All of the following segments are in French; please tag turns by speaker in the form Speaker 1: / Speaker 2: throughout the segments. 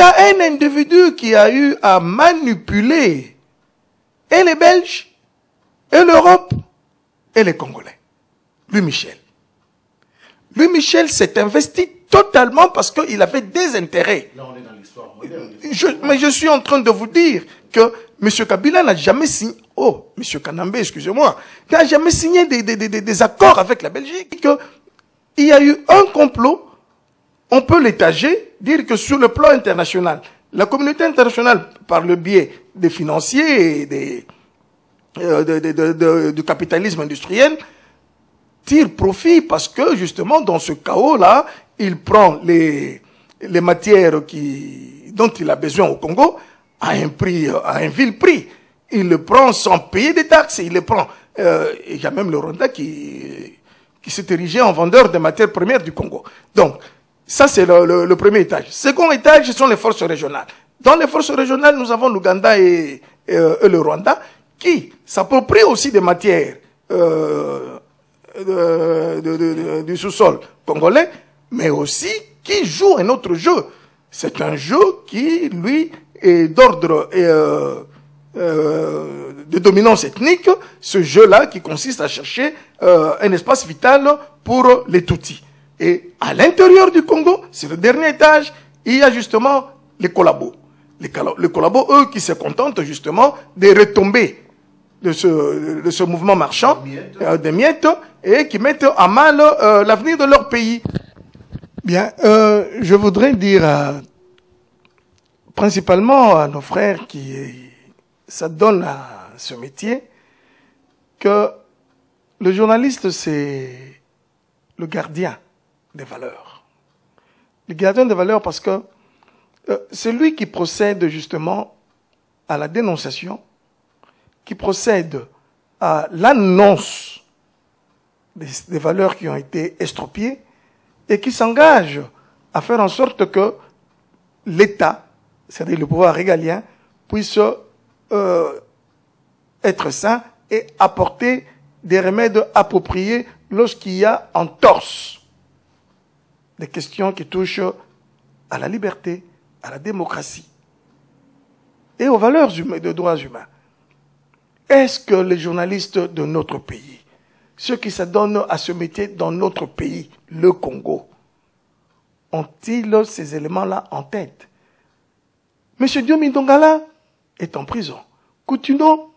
Speaker 1: a un individu qui a eu à manipuler et les Belges, et l'Europe, et les Congolais. Louis Michel. Louis Michel s'est investi totalement parce qu'il avait des intérêts. Là, on est dans l'histoire moderne. Mais je suis en train de vous dire que M. Kabila n'a jamais signé... Oh, M. Kanambe, excusez-moi. N'a jamais signé des accords avec la Belgique. Il y a eu un complot. On peut l'étager, dire que sur le plan international, la communauté internationale, par le biais des financiers et du capitalisme industriel, tire profit parce que justement dans ce chaos-là, il prend les matières dont il a besoin au Congo à un vil prix. Il le prend sans payer des taxes. Il le prend. Il y a même le Rwanda qui s'est érigé en vendeur de matières premières du Congo. Donc, ça c'est le premier étage. Second étage, ce sont les forces régionales. Dans les forces régionales, nous avons l'Ouganda et le Rwanda qui s'approprient aussi des matières du sous-sol congolais, mais aussi qui joue un autre jeu. C'est un jeu qui, lui, est d'ordre de dominance ethnique, ce jeu-là qui consiste à chercher un espace vital pour les Tutsis. Et à l'intérieur du Congo, c'est le dernier étage, il y a justement les collabos. Les collabos, eux, qui se contentent justement des retombées de ce mouvement marchand, des miettes, et qui mettent à mal l'avenir de leur pays. Bien, je voudrais dire principalement à nos frères qui s'adonnent à ce métier que le journaliste, c'est le gardien des valeurs. Le gardien des valeurs parce que c'est lui qui procède justement à la dénonciation, qui procède à l'annonce des valeurs qui ont été estropiées et qui s'engage à faire en sorte que l'État, c'est-à-dire le pouvoir régalien, puisse être sain et apporter des remèdes appropriés lorsqu'il y a en torse des questions qui touchent à la liberté, à la démocratie et aux valeurs de droits humains. Est-ce que les journalistes de notre pays, ceux qui s'adonnent à ce métier dans notre pays, le Congo, ont-ils ces éléments-là en tête? Monsieur Diomi Ndongala est en prison. Coutinho,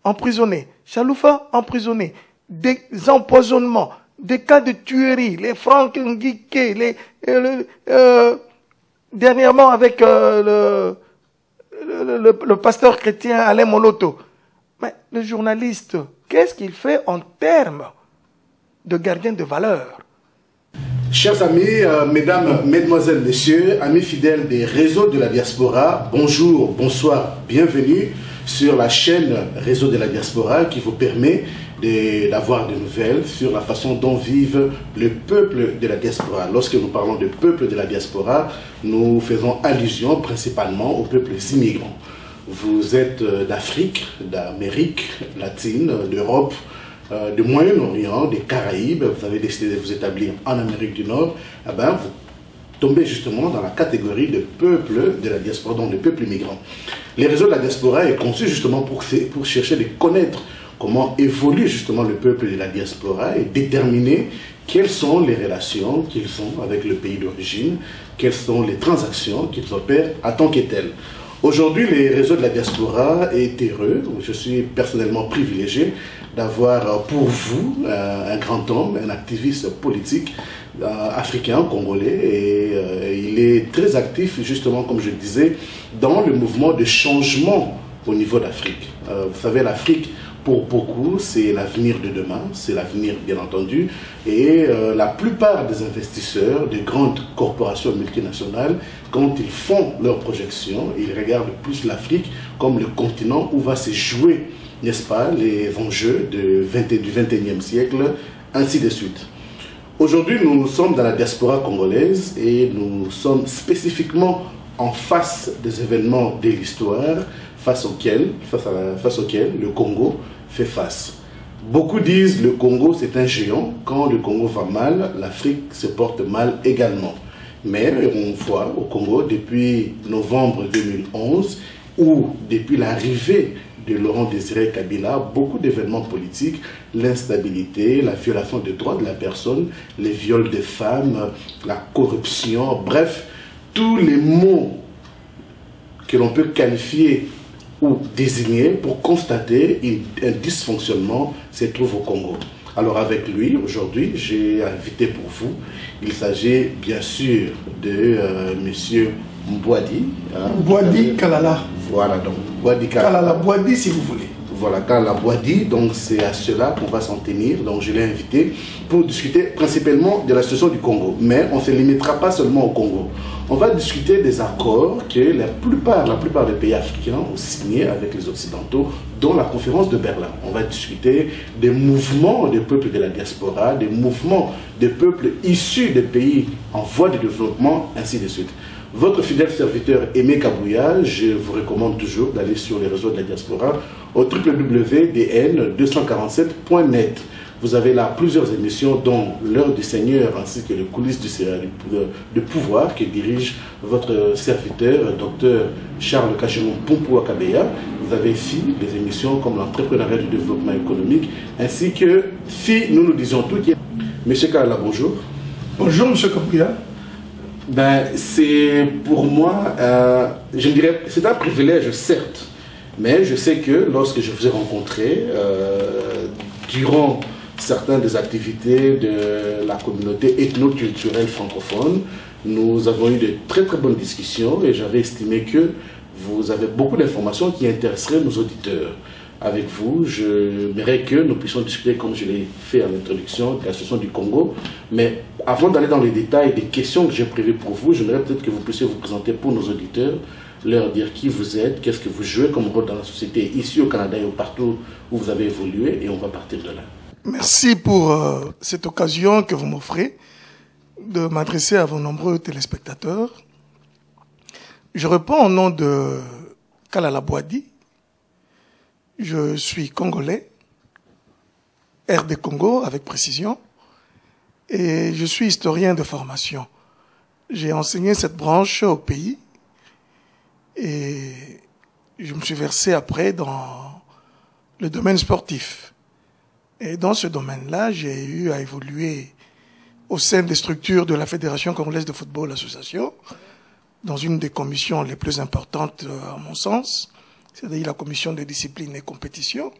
Speaker 1: emprisonné. Chaloufa, emprisonné. Des empoisonnements, des cas de tuerie, les Franck Nguike, dernièrement avec le pasteur chrétien Alain Moloto. Mais le journaliste, qu'est-ce qu'il fait en termes de gardien de valeur?
Speaker 2: Chers amis, mesdames, mesdemoiselles, messieurs, amis fidèles des réseaux de la diaspora, bonjour, bonsoir, bienvenue sur la chaîne Réseau de la diaspora qui vous permet d'avoir des nouvelles sur la façon dont vivent le peuple de la diaspora. Lorsque nous parlons de peuple de la diaspora, nous faisons allusion principalement aux peuples immigrants. Vous êtes d'Afrique, d'Amérique latine, d'Europe, du Moyen-Orient, des Caraïbes, vous avez décidé de vous établir en Amérique du Nord, eh bien, vous tombez justement dans la catégorie de peuple de la diaspora, donc de peuples immigrants. Les réseaux de la diaspora est conçu justement pour chercher de connaître comment évolue justement le peuple de la diaspora et déterminer quelles sont les relations qu'ils ont avec le pays d'origine, quelles sont les transactions qu'ils opèrent en tant que telles. Aujourd'hui, les réseaux de la diaspora est heureux, je suis personnellement privilégié d'avoir pour vous un grand homme, un activiste politique africain, congolais, et il est très actif justement, comme je le disais, dans le mouvement de changement au niveau d'Afrique. Vous savez, l'Afrique, pour beaucoup, c'est l'avenir de demain, c'est l'avenir bien entendu, et la plupart des investisseurs, des grandes corporations multinationales, quand ils font leurs projections, ils regardent plus l'Afrique comme le continent où va se jouer, n'est-ce pas, les enjeux du 21e siècle, ainsi de suite. Aujourd'hui, nous sommes dans la diaspora congolaise et nous sommes spécifiquement en face des événements de l'histoire face auxquels le Congo fait face. Beaucoup disent le Congo c'est un géant. Quand le Congo va mal, l'Afrique se porte mal également. Mais on voit au Congo, depuis novembre 2011, ou depuis l'arrivée de Laurent Désiré Kabila, beaucoup d'événements politiques, l'instabilité, la violation des droits de la personne, les viols des femmes, la corruption, bref, tous les mots que l'on peut qualifier ou désigner pour constater un dysfonctionnement se trouve au Congo. Alors avec lui, aujourd'hui, j'ai invité pour vous, il s'agit bien sûr de monsieur Mbouadi.
Speaker 1: Mbouadi Kalala.
Speaker 2: Voilà, donc Mbouadi Kalala.
Speaker 1: Kalala Mbouadi si vous voulez.
Speaker 2: Voilà, Kalala Mbouadi, donc c'est à cela qu'on va s'en tenir. Donc je l'ai invité pour discuter principalement de la situation du Congo. Mais on ne se limitera pas seulement au Congo. On va discuter des accords que la plupart des pays africains ont signés avec les Occidentaux, dont la conférence de Berlin. On va discuter des mouvements des peuples de la diaspora, des mouvements des peuples issus des pays en voie de développement, ainsi de suite. Votre fidèle serviteur Aimé Kabouya, je vous recommande toujours d'aller sur les réseaux de la diaspora au www.dn247.net. Vous avez là plusieurs émissions, dont L'heure du Seigneur ainsi que les coulisses du pouvoir que dirige votre serviteur, Dr Charles Kachemon Pompou Akabeya. Vous avez FI, des émissions comme l'entrepreneuriat du développement économique, ainsi que FI, nous disons tout. Monsieur Kalala, bonjour.
Speaker 1: Bonjour, monsieur Kabouya.
Speaker 2: Ben, c'est pour moi, je dirais, c'est un privilège, certes, mais je sais que lorsque je vous ai rencontré, durant certaines des activités de la communauté ethno-culturelle francophone, nous avons eu de très très bonnes discussions et j'avais estimé que vous avez beaucoup d'informations qui intéresseraient nos auditeurs. Avec vous, j'aimerais que nous puissions discuter, comme je l'ai fait en introduction, de la situation du Congo. Mais avant d'aller dans les détails des questions que j'ai prévues pour vous, j'aimerais peut-être que vous puissiez vous présenter pour nos auditeurs, leur dire qui vous êtes, qu'est-ce que vous jouez comme rôle dans la société, ici au Canada et partout où vous avez évolué, et on va partir de là.
Speaker 1: Merci pour cette occasion que vous m'offrez de m'adresser à vos nombreux téléspectateurs. Je réponds au nom de Kalala Mbouadi. Je suis congolais, RD Congo avec précision, et je suis historien de formation. J'ai enseigné cette branche au pays et je me suis versé après dans le domaine sportif. Et dans ce domaine-là, j'ai eu à évoluer au sein des structures de la Fédération congolaise de football association, dans une des commissions les plus importantes à mon sens, c'est-à-dire la commission de discipline et compétition.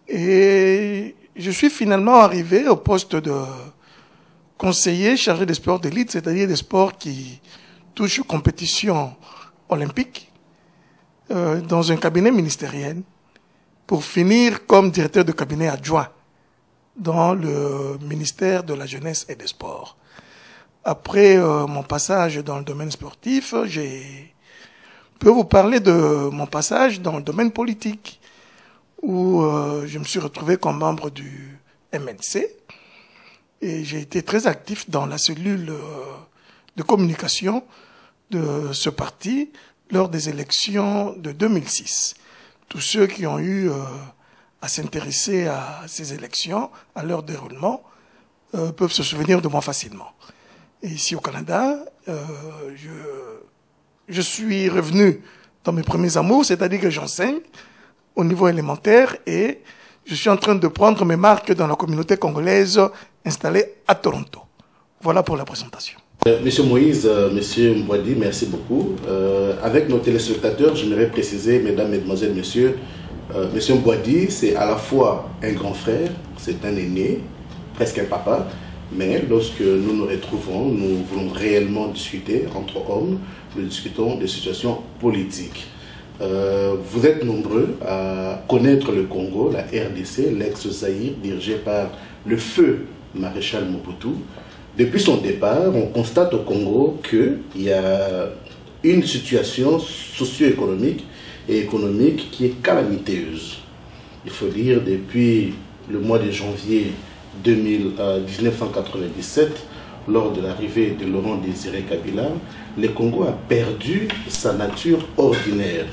Speaker 1: Et je suis finalement arrivé au poste de conseiller chargé des sports d'élite, c'est-à-dire des sports qui touchent aux compétitions olympiques, dans un cabinet ministériel, pour finir comme directeur de cabinet adjoint dans le ministère de la Jeunesse et des Sports. Après mon passage dans le domaine sportif, je peux vous parler de mon passage dans le domaine politique, où je me suis retrouvé comme membre du MNC, et j'ai été très actif dans la cellule de communication de ce parti lors des élections de 2006. Tous ceux qui ont eu à s'intéresser à ces élections, à leur déroulement, peuvent se souvenir de moi facilement. Et ici au Canada, je suis revenu dans mes premiers amours, c'est-à-dire que j'enseigne au niveau élémentaire et je suis en train de prendre mes marques dans la communauté congolaise installée à Toronto. Voilà pour la présentation.
Speaker 2: Monsieur Moïse, Monsieur Mbouadi, merci beaucoup. Avec nos téléspectateurs, j'aimerais préciser, mesdames, mesdemoiselles, messieurs, Monsieur Mbouadi, c'est à la fois un grand frère, c'est un aîné, presque un papa, mais lorsque nous nous retrouvons, nous voulons réellement discuter entre hommes, nous discutons des situations politiques. Vous êtes nombreux à connaître le Congo, la RDC, l'ex-Zaïre, dirigée par le feu maréchal Mobutu. Depuis son départ, on constate au Congo qu'il y a une situation socio-économique et économique qui est calamiteuse. Il faut dire, depuis le mois de janvier 1997, lors de l'arrivée de Laurent Désiré Kabila, le Congo a perdu sa nature ordinaire.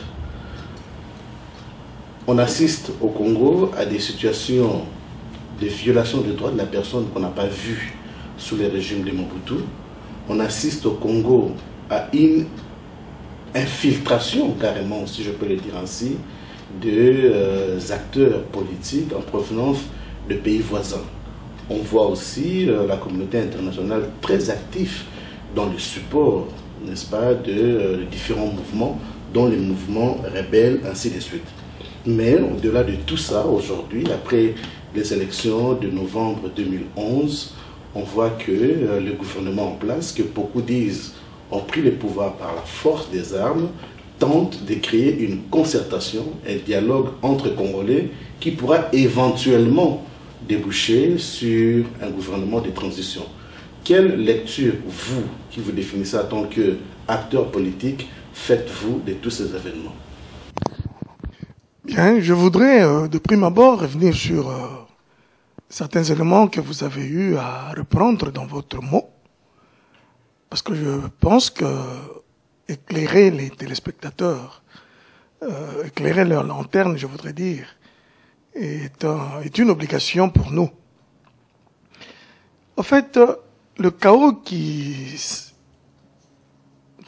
Speaker 2: On assiste au Congo à des situations de violation des droits de la personne qu'on n'a pas vues sous le régime de Mobutu. on assiste au Congo à une infiltration, carrément, si je peux le dire ainsi, de acteurs politiques en provenance de pays voisins. On voit aussi la communauté internationale très active dans le support, n'est-ce pas, de différents mouvements, dont les mouvements rebelles, ainsi de suite. Mais au-delà de tout ça, aujourd'hui, après les élections de novembre 2011, on voit que le gouvernement en place, que beaucoup disent ont pris le pouvoir par la force des armes, tente de créer une concertation, un dialogue entre Congolais qui pourra éventuellement déboucher sur un gouvernement de transition. Quelle lecture, vous, qui vous définissez en tant qu'acteur politique, faites-vous de tous ces événements?
Speaker 1: Bien, je voudrais de prime abord revenir sur certains éléments que vous avez eu à reprendre dans votre mot, parce que je pense que éclairer les téléspectateurs, éclairer leur lanterne, je voudrais dire, est une obligation pour nous. En fait, le chaos que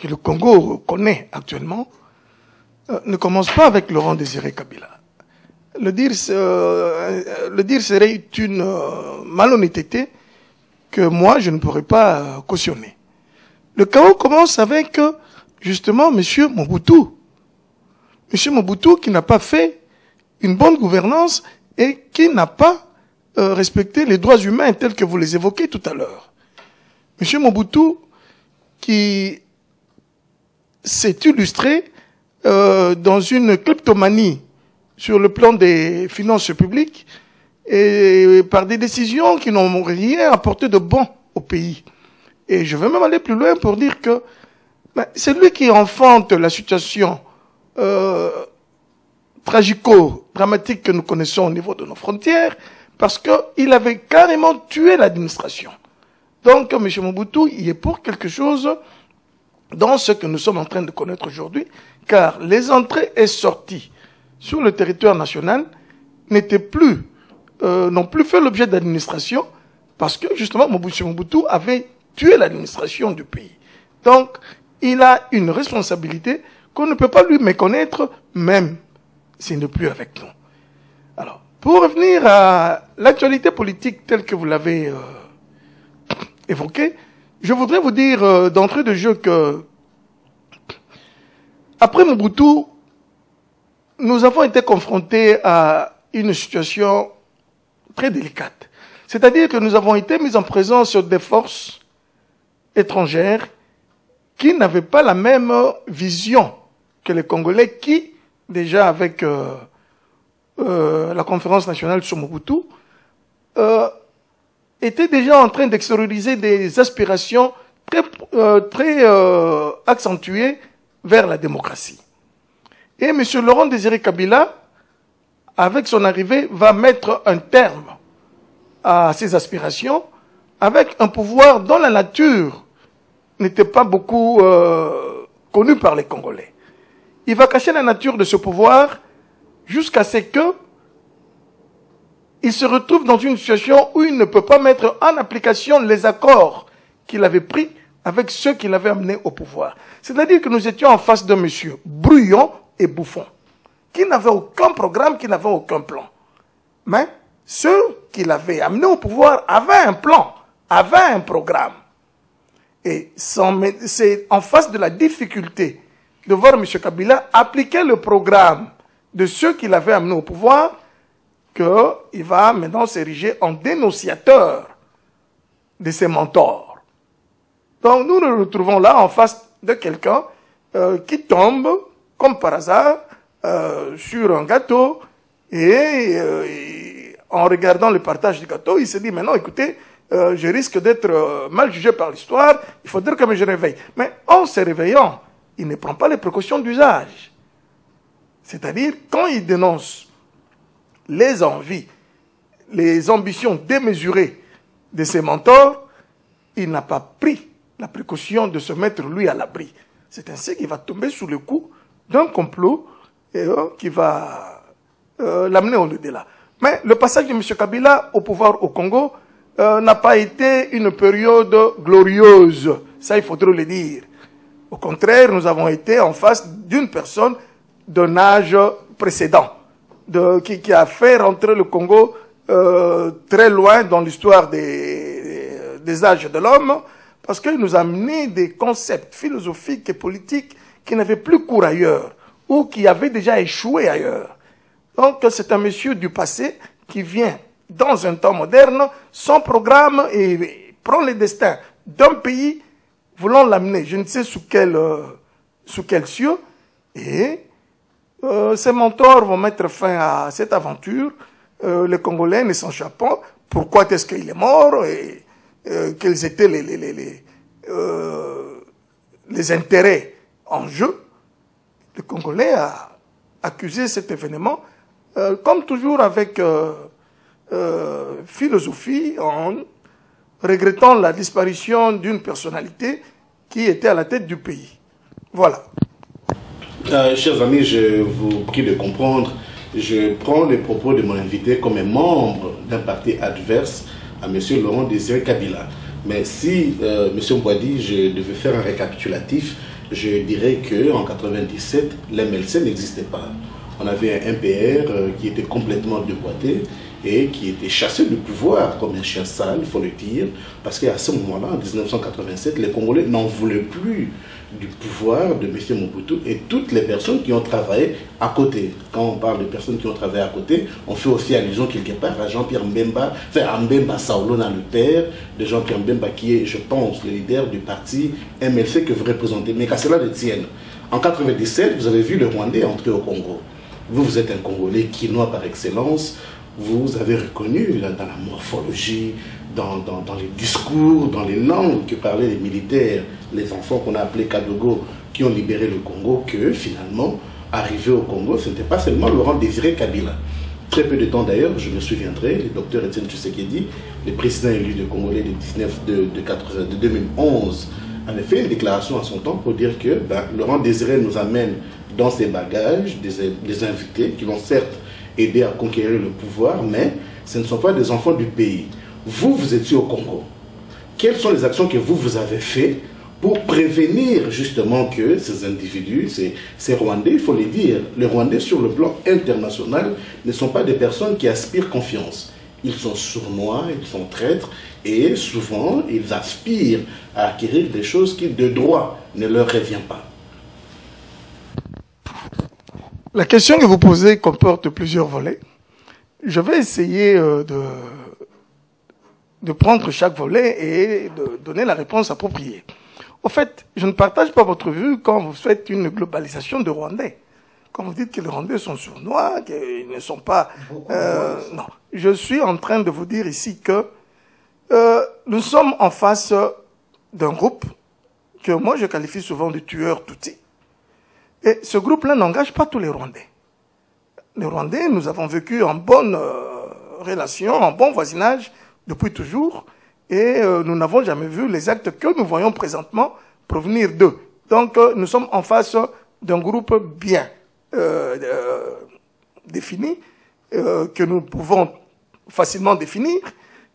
Speaker 1: le Congo connaît actuellement ne commence pas avec Laurent Désiré Kabila. Le dire serait une malhonnêteté que moi, je ne pourrais pas cautionner. Le chaos commence avec, justement, M. Mobutu. M. Mobutu qui n'a pas fait une bonne gouvernance et qui n'a pas respecté les droits humains tels que vous les évoquez tout à l'heure. M. Mobutu qui s'est illustré dans une kleptomanie sur le plan des finances publiques et par des décisions qui n'ont rien apporté de bon au pays. Et je vais même aller plus loin pour dire que c'est lui qui enfante la situation tragico-dramatique que nous connaissons au niveau de nos frontières, parce qu'il avait carrément tué l'administration. Donc, M. Mobutu, il est pour quelque chose dans ce que nous sommes en train de connaître aujourd'hui, car les entrées et sorties sur le territoire national n'étaient plus, n'ont plus fait l'objet d'administration, parce que justement, M. Mobutu avait tué l'administration du pays. Donc, il a une responsabilité qu'on ne peut pas lui méconnaître, même s'il n'est plus avec nous. Alors, pour revenir à l'actualité politique telle que vous l'avez évoquée, je voudrais vous dire d'entrée de jeu que, après Mobutu, nous avons été confrontés à une situation très délicate. C'est-à-dire que nous avons été mis en présence des forces étrangères qui n'avaient pas la même vision que les Congolais qui, déjà avec la conférence nationale sur Mobutu, étaient déjà en train d'extérioriser des aspirations très accentuées vers la démocratie. Et M. Laurent Désiré Kabila, avec son arrivée, va mettre un terme à ces aspirations avec un pouvoir dont la nature n'était pas beaucoup connue par les Congolais. Il va cacher la nature de ce pouvoir jusqu'à ce que il se retrouve dans une situation où il ne peut pas mettre en application les accords qu'il avait pris avec ceux qui l'avaient amené au pouvoir. C'est-à-dire que nous étions en face d'un monsieur brouillon et bouffon, qui n'avait aucun programme, qui n'avait aucun plan. Mais ceux qui l'avaient amené au pouvoir avaient un plan, avaient un programme. Et c'est en face de la difficulté de voir M. Kabila appliquer le programme de ceux qui l'avaient amené au pouvoir qu'il va maintenant s'ériger en dénonciateur de ses mentors. Donc nous nous retrouvons là en face de quelqu'un qui tombe, comme par hasard, sur un gâteau et en regardant le partage du gâteau, il se dit, mais non, écoutez, je risque d'être mal jugé par l'histoire, il faudrait que je réveille. Mais en se réveillant, il ne prend pas les précautions d'usage. C'est-à-dire, quand il dénonce les envies, les ambitions démesurées de ses mentors, il n'a pas pris la précaution de se mettre lui à l'abri. C'est ainsi qu'il va tomber sous le coup d'un complot qui va l'amener au-delà. Mais le passage de M. Kabila au pouvoir au Congo n'a pas été une période glorieuse. Ça, il faudrait le dire. Au contraire, nous avons été en face d'une personne d'un âge précédent, qui a fait rentrer le Congo très loin dans l'histoire des âges de l'homme, parce qu'il nous a amené des concepts philosophiques et politiques qui n'avaient plus cours ailleurs, ou qui avaient déjà échoué ailleurs. Donc c'est un monsieur du passé qui vient dans un temps moderne, son programme, et prend le destin d'un pays voulant l'amener, je ne sais sous quel cieux, et ces mentors vont mettre fin à cette aventure, les Congolais ne s'échappent pas. Pourquoi est-ce qu'il est mort, et quels étaient les intérêts en jeu. Le Congolais a accusé cet événement, comme toujours avec philosophie, en regrettant la disparition d'une personnalité qui était à la tête du pays. Voilà.
Speaker 2: Chers amis, je vous prie de comprendre, je prends les propos de mon invité comme un membre d'un parti adverse à M. Laurent Désiré Kabila. Mais si, M. Mbouadi, je devais faire un récapitulatif, je dirais qu'en 1997, l'MLC n'existait pas. On avait un MPR qui était complètement déboîté et qui était chassé du pouvoir comme un chien sale, il faut le dire, parce qu'à ce moment-là, en 1987, les Congolais n'en voulaient plus du pouvoir de M. Mobutu et toutes les personnes qui ont travaillé à côté. Quand on parle de personnes qui ont travaillé à côté, on fait aussi allusion quelque part à Jean-Pierre Mbemba, enfin à Mbemba Saolona, le père de Jean-Pierre Mbemba, qui est, je pense, le leader du parti MLC que vous représentez. Mais qu'à cela ne tienne, en 1997, vous avez vu le Rwandais entrer au Congo. Vous êtes un Congolais quinois par excellence. Vous avez reconnu là, dans la morphologie, dans les discours, dans les langues que parlaient les militaires, les enfants qu'on a appelés Kadogo, qui ont libéré le Congo, que finalement, arrivé au Congo, ce n'était pas seulement Laurent Désiré Kabila. Très peu de temps d'ailleurs, je me souviendrai, le docteur Etienne Tshisekedi, le président élu de Congolais de 2011, avait fait une déclaration à son temps pour dire que Laurent Désiré nous amène dans ses bagages des invités qui l'ont certes aider à conquérir le pouvoir, mais ce ne sont pas des enfants du pays. Vous, vous étiez au Congo. Quelles sont les actions que vous avez faites pour prévenir justement que ces individus, ces Rwandais, il faut le dire, les Rwandais sur le plan international ne sont pas des personnes qui aspirent confiance. Ils sont sournois, ils sont traîtres et souvent ils aspirent à acquérir des choses qui de droit ne leur reviennent pas.
Speaker 1: La question que vous posez comporte plusieurs volets. Je vais essayer de prendre chaque volet et de donner la réponse appropriée. En fait, je ne partage pas votre vue quand vous faites une globalisation de Rwandais. Quand vous dites que les Rwandais sont sournois, qu'ils ne sont pas... non, je suis en train de vous dire ici que nous sommes en face d'un groupe que moi je qualifie souvent de tueurs Tutsis. Et ce groupe-là n'engage pas tous les Rwandais. Les Rwandais, nous avons vécu en bonne relation, en bon voisinage depuis toujours, et nous n'avons jamais vu les actes que nous voyons présentement provenir d'eux. Donc nous sommes en face d'un groupe bien défini, que nous pouvons facilement définir,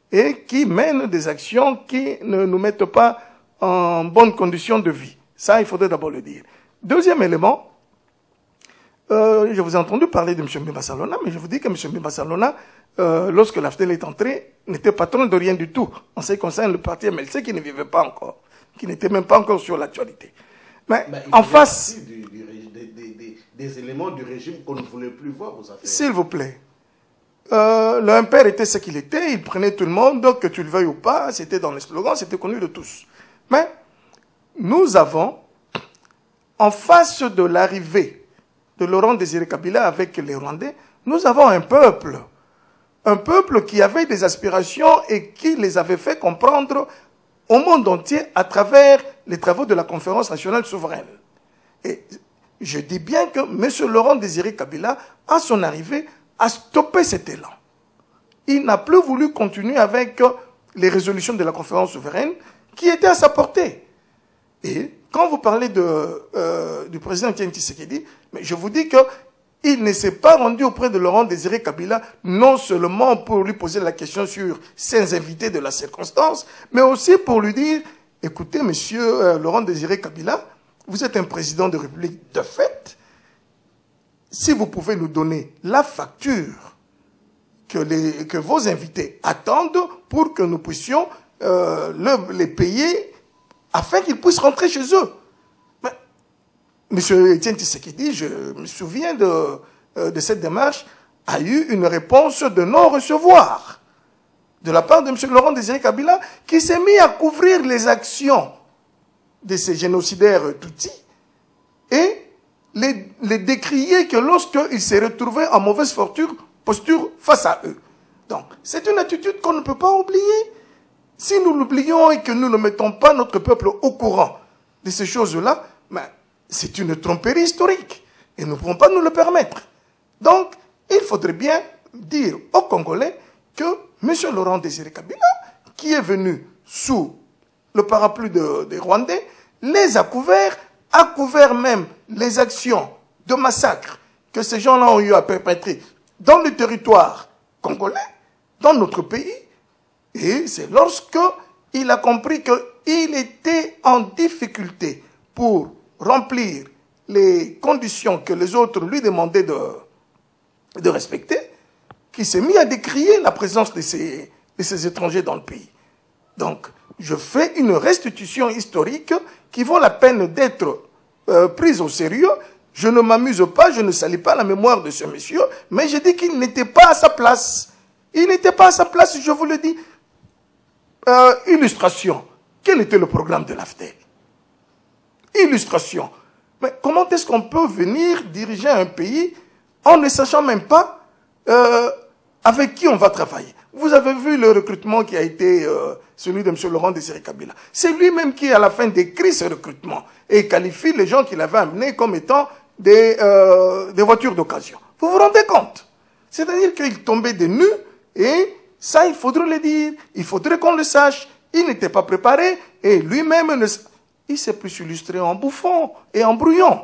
Speaker 1: et qui mène des actions qui ne nous mettent pas en bonne condition de vie. Ça, il faudrait d'abord le dire. Deuxième élément, je vous ai entendu parler de M. Mbemba Salona, mais je vous dis que M. Mbemba Salona, lorsque l'AFDEL est entré, n'était patron de rien du tout, en ce qui concerne le parti MLC qui ne vivait pas encore, qui n'était même pas encore sur l'actualité. Mais en face...
Speaker 2: Des éléments du régime qu'on ne voulait plus voir aux affaires.
Speaker 1: S'il vous plaît. Le MPR était ce qu'il était, il prenait tout le monde, donc que tu le veuilles ou pas, c'était dans les slogans, c'était connu de tous. Mais nous avons, en face de l'arrivée de Laurent Désiré Kabila avec les Rwandais, nous avons un peuple qui avait des aspirations et qui les avait fait comprendre au monde entier à travers les travaux de la Conférence nationale souveraine. Et je dis bien que M. Laurent Désiré Kabila, à son arrivée, a stoppé cet élan. Il n'a plus voulu continuer avec les résolutions de la Conférence souveraine qui étaient à sa portée. Et quand vous parlez du président Etienne Tshisekedi, mais je vous dis qu'il ne s'est pas rendu auprès de Laurent Désiré Kabila, non seulement pour lui poser la question sur ses invités de la circonstance, mais aussi pour lui dire écoutez, monsieur Laurent Désiré Kabila, vous êtes un président de République de fait. Si vous pouvez nous donner la facture que vos invités attendent pour que nous puissions les payer afin qu'ils puissent rentrer chez eux. Mais, monsieur Etienne Tshisekedi, je me souviens de cette démarche, a eu une réponse de non-recevoir de la part de monsieur Laurent Désiré Kabila, qui s'est mis à couvrir les actions de ces génocidaires Tutsis et les décrier que lorsqu'ils s'est retrouvés en mauvaise posture face à eux. Donc, c'est une attitude qu'on ne peut pas oublier. Si nous l'oublions et que nous ne mettons pas notre peuple au courant de ces choses-là, c'est une tromperie historique. Et nous ne pouvons pas nous le permettre. Donc, il faudrait bien dire aux Congolais que M. Laurent Désiré Kabila, qui est venu sous le parapluie des Rwandais, les a couvert même les actions de massacre que ces gens-là ont eu à perpétrer dans le territoire congolais, dans notre pays. Et c'est lorsqu'il a compris qu'il était en difficulté pour remplir les conditions que les autres lui demandaient de respecter, qu'il s'est mis à décrier la présence de ces étrangers dans le pays. Donc, je fais une restitution historique qui vaut la peine d'être prise au sérieux. Je ne m'amuse pas, je ne salis pas la mémoire de ce monsieur, mais je dis qu'il n'était pas à sa place. Il n'était pas à sa place, je vous le dis. Illustration. Quel était le programme de l'AFDEL? Illustration. Mais comment est-ce qu'on peut venir diriger un pays en ne sachant même pas avec qui on va travailler? Vous avez vu le recrutement qui a été celui de M. Laurent Désiré Kabila. C'est lui-même qui, à la fin, décrit ce recrutement et qualifie les gens qu'il avait amenés comme étant des voitures d'occasion. Vous vous rendez compte? C'est-à-dire qu'il tombait des nues et ça, il faudrait le dire. Il faudrait qu'on le sache. Il n'était pas préparé et lui-même, il s'est plus illustré en bouffon et en brouillon.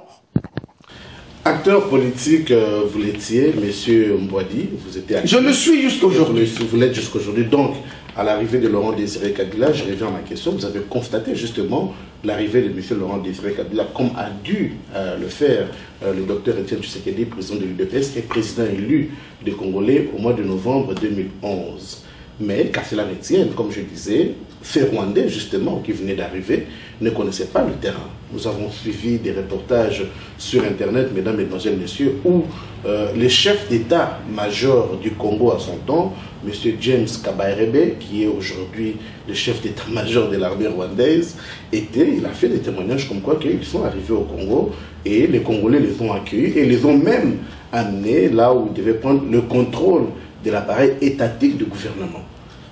Speaker 2: Acteur politique, vous l'étiez, monsieur Mbouadi, vous étiez actif.
Speaker 1: Je le suis jusqu'aujourd'hui.
Speaker 2: Vous l'êtes jusqu'aujourd'hui. Donc, à l'arrivée de Laurent Désiré Kabila, je reviens à ma question, vous avez constaté justement l'arrivée de monsieur Laurent Désiré Kabila, comme a dû le faire le docteur Etienne Tshisekedi, président de l'UDPS et président élu des Congolais au mois de novembre 2011. Mais, qu'à cela ne tienne, comme je disais, ces Rwandais, justement, qui venaient d'arriver, ne connaissaient pas le terrain. Nous avons suivi des reportages sur Internet, mesdames, mesdemoiselles, messieurs, où le chef d'état-major du Congo à son temps, M. James Kabarebe, qui est aujourd'hui le chef d'état-major de l'armée rwandaise, il a fait des témoignages comme quoi qu'ils sont arrivés au Congo et les Congolais les ont accueillis et les ont même amenés là où ils devaient prendre le contrôle de l'appareil étatique du gouvernement.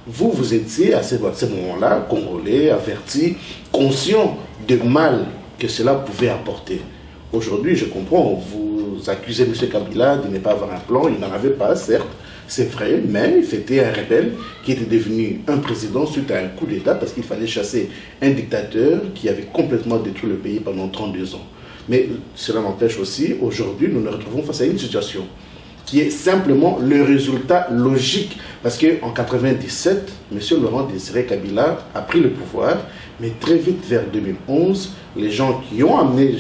Speaker 2: Vous étiez à ce moment-là, Congolais, averti, conscient du mal que cela pouvait apporter. Aujourd'hui, je comprends, vous accusez M. Kabila de ne pas avoir un plan, il n'en avait pas, certes, c'est vrai, mais c'était un rebelle qui était devenu un président suite à un coup d'État parce qu'il fallait chasser un dictateur qui avait complètement détruit le pays pendant 32 ans. Mais cela n'empêche aussi, aujourd'hui, nous nous retrouvons face à une situation qui est simplement le résultat logique. Parce qu'en 1997, M. Laurent Désiré Kabila a pris le pouvoir, mais très vite, vers 2011, les gens qui l'ont amené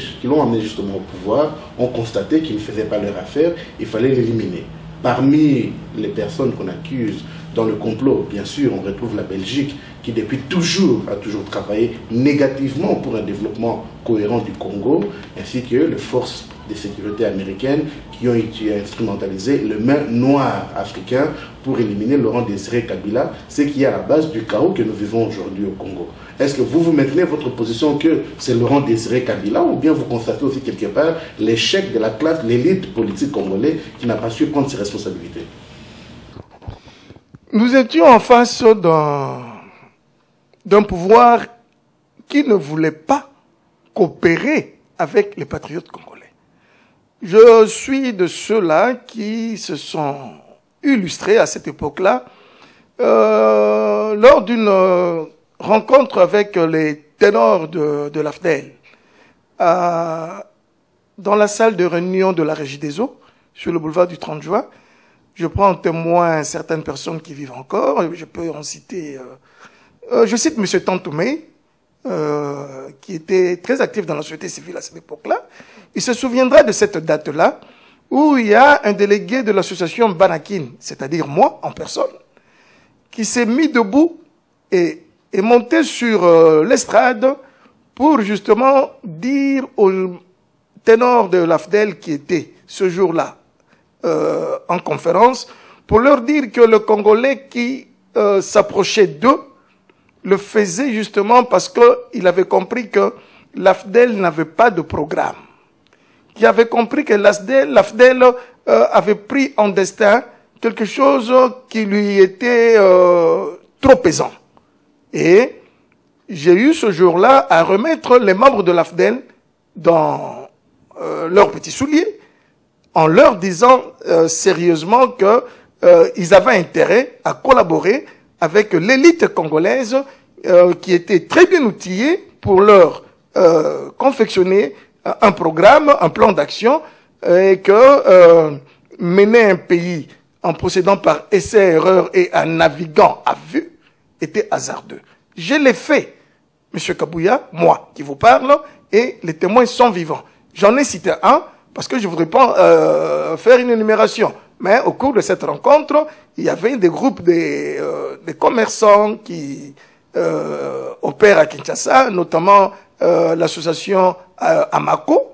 Speaker 2: justement au pouvoir ont constaté qu'il ne faisait pas leur affaire, il fallait l'éliminer. Parmi les personnes qu'on accuse dans le complot, bien sûr, on retrouve la Belgique, qui depuis toujours a toujours travaillé négativement pour un développement cohérent du Congo, ainsi que les forces de sécurité américaines qui ont instrumentalisé le main noir africain pour éliminer Laurent Désiré Kabila, ce qui est à la base du chaos que nous vivons aujourd'hui au Congo. Est-ce que vous maintenez votre position que c'est Laurent Désiré Kabila, ou bien vous constatez aussi quelque part l'échec de la classe, l'élite politique congolaise qui n'a pas su prendre ses responsabilités?
Speaker 1: Nous étions en face d'un pouvoir qui ne voulait pas coopérer avec les patriotes congolais. Je suis de ceux-là qui se sont illustrés à cette époque-là lors d'une rencontre avec les ténors de l'AFDEL dans la salle de réunion de la Régie des Eaux sur le boulevard du 30 juin. Je prends en témoin certaines personnes qui vivent encore. Je peux en citer... je cite M. Tantoumé, qui était très actif dans la société civile à cette époque-là, il se souviendra de cette date-là, où il y a un délégué de l'association Banakin, c'est-à-dire moi en personne, qui s'est mis debout et est monté sur l'estrade pour justement dire au ténor de l'AFDEL qui était ce jour-là en conférence, pour leur dire que le Congolais qui s'approchait d'eux le faisait justement parce qu'il avait compris que l'AFDEL n'avait pas de programme, qu'il avait compris que l'AFDEL avait pris en destin quelque chose qui lui était trop pesant. Et j'ai eu ce jour-là à remettre les membres de l'AFDEL dans leurs petits souliers, en leur disant sérieusement qu'ils avaient intérêt à collaborer avec l'élite congolaise qui était très bien outillée pour leur confectionner un programme, un plan d'action, et que mener un pays en procédant par essai-erreur et en naviguant à vue était hasardeux. Je l'ai fait, M. Kabouya, moi qui vous parle, et les témoins sont vivants. J'en ai cité un, parce que je ne voudrais pas faire une énumération. Mais au cours de cette rencontre, il y avait des groupes des commerçants qui opèrent à Kinshasa, notamment l'association Amako.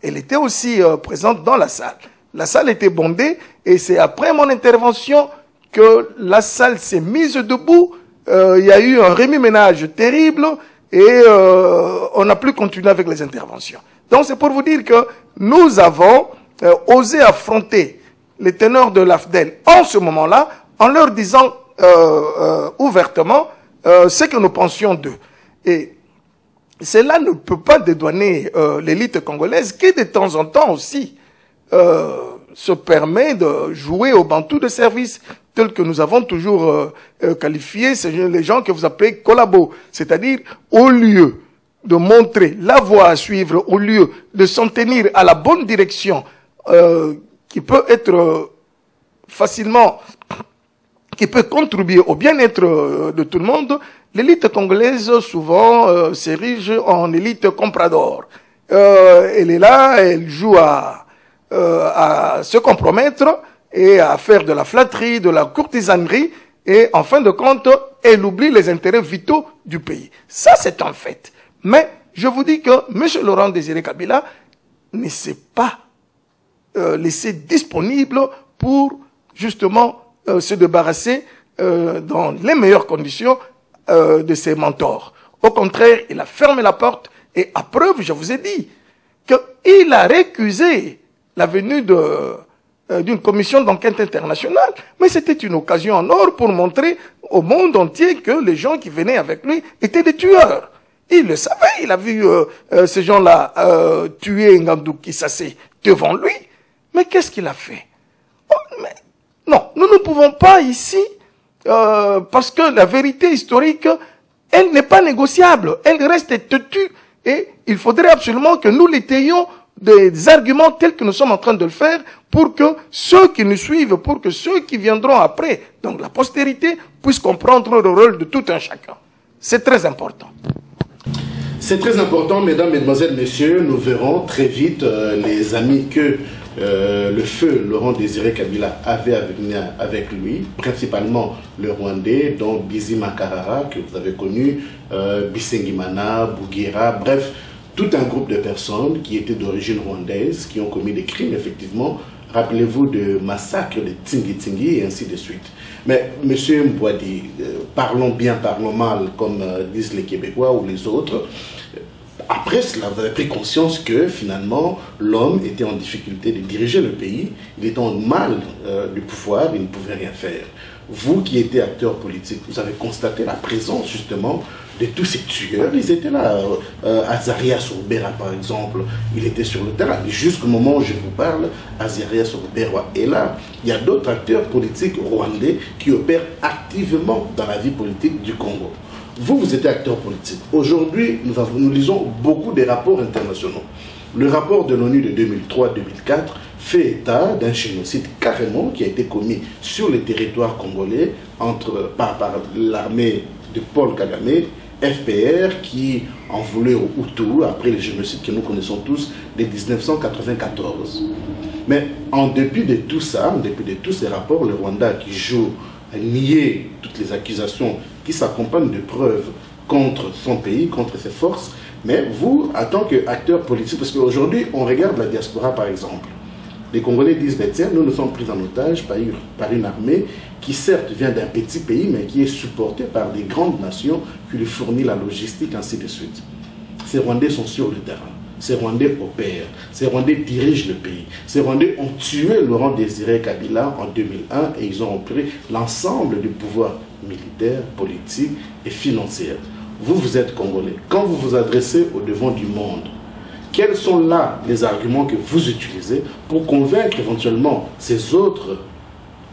Speaker 1: Elle était aussi présente dans la salle. La salle était bondée et c'est après mon intervention que la salle s'est mise debout. Il y a eu un remue-ménage terrible et on n'a plus continué avec les interventions. Donc c'est pour vous dire que nous avons osé affronter les ténors de l'AFDEL en ce moment-là, en leur disant ouvertement ce que nous pensions d'eux. Et cela ne peut pas dédouaner l'élite congolaise qui, de temps en temps aussi, se permet de jouer au bantou de service, tel que nous avons toujours qualifié, c'est les gens que vous appelez collabos. C'est-à-dire, au lieu de montrer la voie à suivre, au lieu de s'en tenir à la bonne direction, qui peut être facilement, qui peut contribuer au bien-être de tout le monde, l'élite congolaise souvent s'érige en élite comprador. Elle est là, elle joue à se compromettre et à faire de la flatterie, de la courtisanerie, et en fin de compte, elle oublie les intérêts vitaux du pays. Ça, c'est un fait. Mais je vous dis que M. Laurent Désiré Kabila ne s'est pas laissé disponible pour justement se débarrasser dans les meilleures conditions de ses mentors. Au contraire, il a fermé la porte et à preuve, je vous ai dit, qu'il a récusé la venue d'une commission d'enquête internationale. Mais c'était une occasion en or pour montrer au monde entier que les gens qui venaient avec lui étaient des tueurs. Il le savait, il a vu ces gens-là tuer Ngandou Kisase devant lui. Mais qu'est-ce qu'il a fait? Non, nous ne pouvons pas ici, parce que la vérité historique, elle n'est pas négociable, elle reste têtue. Et il faudrait absolument que nous l'étayions des arguments tels que nous sommes en train de le faire pour que ceux qui nous suivent, pour que ceux qui viendront après, donc la postérité, puissent comprendre le rôle de tout un chacun. C'est très important.
Speaker 2: C'est très important, mesdames, mesdemoiselles, messieurs. Nous verrons très vite les amis que le feu Laurent Désiré Kabila avait avec lui, principalement le Rwandais, dont Bizi Makarara, que vous avez connu, Bisengimana, Bouguera, bref, tout un groupe de personnes qui étaient d'origine rwandaise, qui ont commis des crimes, effectivement. Rappelez-vous de massacres de Tingi et ainsi de suite. Mais, monsieur Mbouadi, parlons bien, parlons mal, comme disent les Québécois ou les autres. Après cela, vous avez pris conscience que finalement, l'homme était en difficulté de diriger le pays. Il était en mal du pouvoir, il ne pouvait rien faire. Vous qui étiez acteur politique, vous avez constaté la présence justement de tous ces tueurs. Ils étaient là. Azarias Oubera, par exemple, il était sur le terrain. Jusqu'au moment où je vous parle, Azarias Oubera est là. Il y a d'autres acteurs politiques rwandais qui opèrent activement dans la vie politique du Congo. Vous étiez acteur politique. Aujourd'hui, nous lisons beaucoup des rapports internationaux. Le rapport de l'ONU de 2003-2004 fait état d'un génocide carrément qui a été commis sur le territoire congolais par l'armée de Paul Kagame FPR qui en voulait aux Hutus après le génocide que nous connaissons tous de 1994. Mais en dépit de tout ça, en dépit de tous ces rapports, le Rwanda qui joue à nier toutes les accusations qui s'accompagnent de preuves contre son pays, contre ses forces, mais vous, en tant qu'acteur politique, parce qu'aujourd'hui, on regarde la diaspora par exemple, les Congolais disent, ben, tiens, nous sommes pris en otage par une armée qui certes vient d'un petit pays, mais qui est supportée par des grandes nations qui lui fournissent la logistique, ainsi de suite. Ces Rwandais sont sur le terrain. Ces Rwandais opèrent. Ces Rwandais dirigent le pays. Ces Rwandais ont tué Laurent Désiré Kabila en 2001 et ils ont pris l'ensemble du pouvoir militaire, politique et financier. Vous, vous êtes Congolais. Quand vous vous adressez au devant du monde, quels sont là les arguments que vous utilisez pour convaincre éventuellement ces autres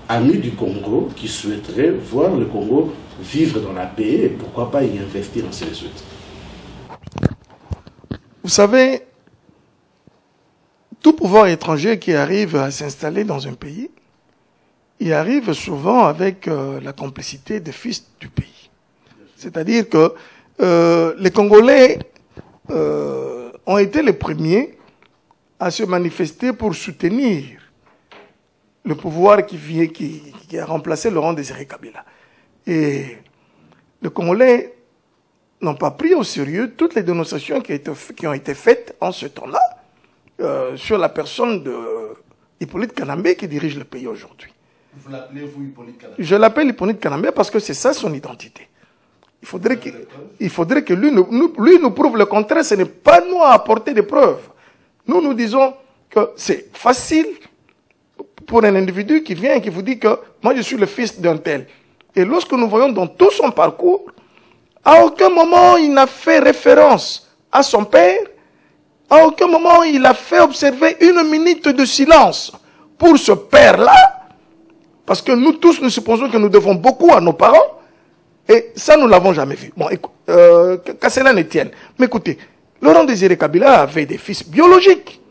Speaker 2: amis du Congo qui souhaiteraient voir le Congo vivre dans la paix et pourquoi pas y investir ainsi de suite?
Speaker 1: Vous savez, tout pouvoir étranger qui arrive à s'installer dans un pays, il arrive souvent avec la complicité des fils du pays. C'est-à-dire que les Congolais ont été les premiers à se manifester pour soutenir le pouvoir qui a remplacé Laurent Désiré Kabila. Et les Congolais n'ont pas pris au sérieux toutes les dénonciations qui ont été faites en ce temps-là sur la personne de Hippolyte Kanambe qui dirige le pays aujourd'hui.
Speaker 2: Vous l'appelez vous Hippolyte Kanambe?
Speaker 1: Je l'appelle Hippolyte Kanambe parce que c'est ça son identité. Il faudrait que lui nous prouve le contraire. Ce n'est pas nous à apporter des preuves. Nous disons que c'est facile pour un individu qui vient et qui vous dit que moi je suis le fils d'un tel. Et lorsque nous voyons dans tout son parcours, à aucun moment il n'a fait référence à son père, à aucun moment il a fait observer une minute de silence pour ce père-là, parce que nous tous nous supposons que nous devons beaucoup à nos parents, et ça nous l'avons jamais vu. Bon, qu'à cela ne tienne. Mais écoutez, Laurent Désiré Kabila avait des fils biologiques.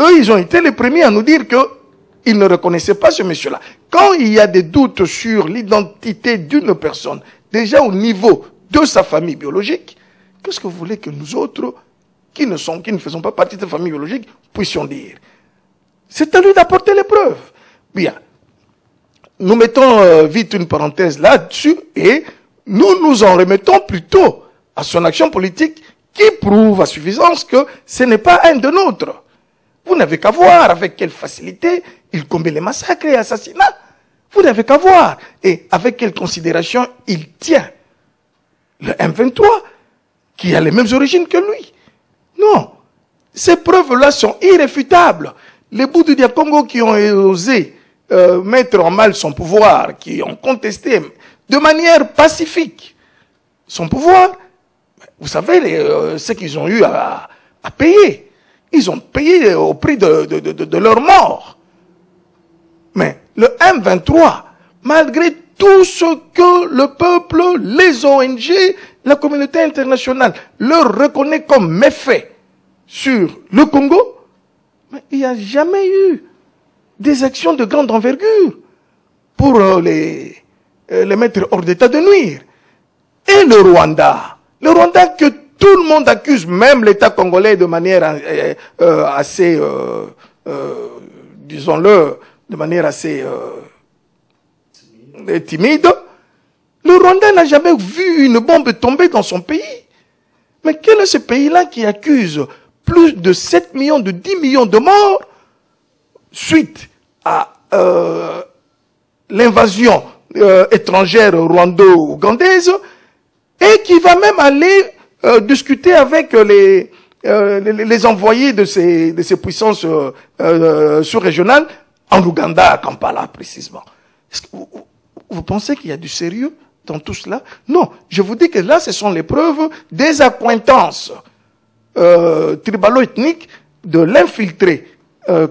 Speaker 1: Eux, ils ont été les premiers à nous dire qu'ils ne reconnaissaient pas ce monsieur-là. Quand il y a des doutes sur l'identité d'une personne, déjà au niveau de sa famille biologique, qu'est-ce que vous voulez que nous autres, qui ne faisons pas partie de sa famille biologique, puissions dire? C'est à lui d'apporter les preuves. Bien. Nous mettons vite une parenthèse là-dessus et nous nous en remettons plutôt à son action politique qui prouve à suffisance que ce n'est pas un de nôtres. Vous n'avez qu'à voir avec quelle facilité il commet les massacres et assassinats. Vous n'avez qu'à voir. Et avec quelle considération il tient le M23, qui a les mêmes origines que lui. Non. Ces preuves-là sont irréfutables. Les Bouddha Congo qui ont osé mettre en mal son pouvoir, qui ont contesté de manière pacifique son pouvoir, vous savez ce qu'ils ont eu à payer. Ils ont payé au prix de leur mort. Mais le M23, malgré tout ce que le peuple, les ONG, la communauté internationale leur reconnaît comme méfait sur le Congo, mais il n'y a jamais eu des actions de grande envergure pour les mettre hors d'état de nuire. Et le Rwanda que tout le monde accuse, même l'État congolais de manière assez, disons-le, de manière assez timide, le Rwanda n'a jamais vu une bombe tomber dans son pays. Mais quel est ce pays-là qui accuse plus de 7 millions, de 10 millions de morts suite à l'invasion étrangère rwando-ougandaise et qui va même aller discuter avec les envoyés de ces puissances sous-régionales en Ouganda, à Kampala précisément. Est-ce que vous pensez qu'il y a du sérieux dans tout cela? Non, je vous dis que là, ce sont les preuves des accointances tribalo-ethniques de l'infiltré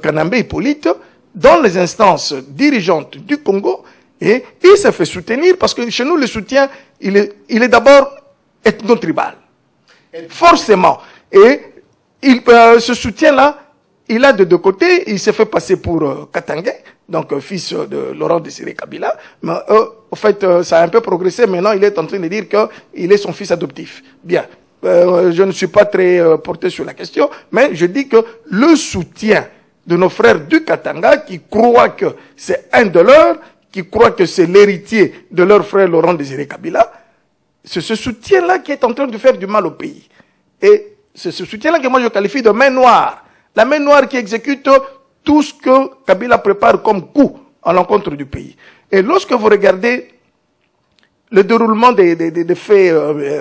Speaker 1: Kanambe Hippolyte dans les instances dirigeantes du Congo, et il se fait soutenir parce que chez nous, le soutien, il est d'abord ethno-tribal. Forcément. Et ce soutien-là, il a de deux côtés, il s'est fait passer pour Katangais, donc fils de Laurent Désiré Kabila. Mais en fait, ça a un peu progressé. Maintenant, il est en train de dire qu'il est son fils adoptif. Bien. Je ne suis pas très porté sur la question, mais je dis que le soutien de nos frères du Katanga qui croient que c'est un de leurs, qui croient que c'est l'héritier de leur frère Laurent Désiré Kabila, c'est ce soutien-là qui est en train de faire du mal au pays. Et c'est ce soutien-là que moi je qualifie de main noire. La main noire qui exécute tout ce que Kabila prépare comme coup à l'encontre du pays. Et lorsque vous regardez le déroulement des faits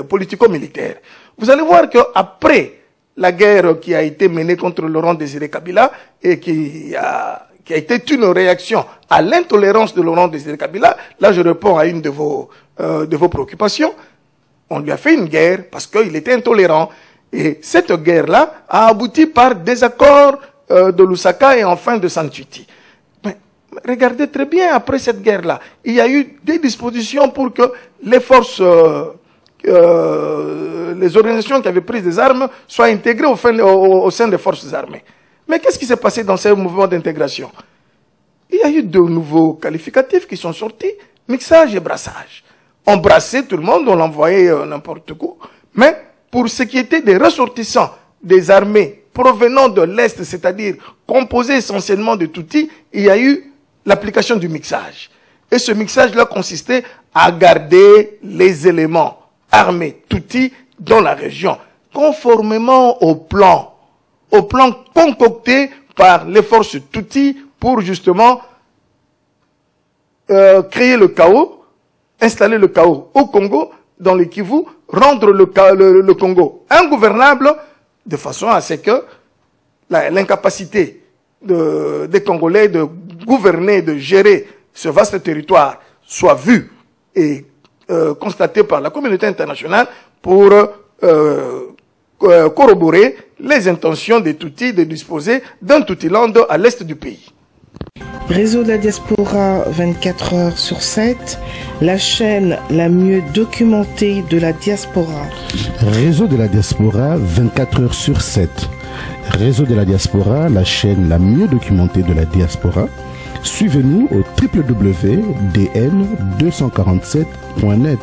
Speaker 1: politico-militaires, vous allez voir qu'après la guerre qui a été menée contre Laurent Désiré Kabila et qui a été une réaction à l'intolérance de Laurent Désiré Kabila, là je réponds à une de vos préoccupations, on lui a fait une guerre parce qu'il était intolérant. Et cette guerre-là a abouti par des accords de Lusaka et enfin de Santuiti. Mais regardez très bien, après cette guerre-là, il y a eu des dispositions pour que les forces, les organisations qui avaient pris des armes soient intégrées au sein des forces armées. Mais qu'est-ce qui s'est passé dans ces mouvements d'intégration? Il y a eu de nouveaux qualificatifs qui sont sortis, mixage et brassage. On brassait tout le monde, on l'envoyait n'importe où, mais pour ce qui était des ressortissants des armées provenant de l'Est, c'est-à-dire composés essentiellement de Tutsis, il y a eu l'application du mixage. Et ce mixage-là consistait à garder les éléments armés Tutsis dans la région, conformément au plan concocté par les forces Tutsis pour justement créer le chaos, installer le chaos au Congo, dans le Kivu, rendre le Congo ingouvernable, de façon à ce que l'incapacité des Congolais de gouverner, de gérer ce vaste territoire soit vue et constatée par la communauté internationale pour corroborer les intentions des Tutsis de disposer d'un Tutiland à l'est du pays.
Speaker 3: Réseau de la diaspora 24 heures sur 7, la chaîne la mieux documentée de la diaspora.
Speaker 2: Réseau de la diaspora 24 heures sur 7. Réseau de la diaspora, la chaîne la mieux documentée de la diaspora. Suivez-nous au www.dn247.net.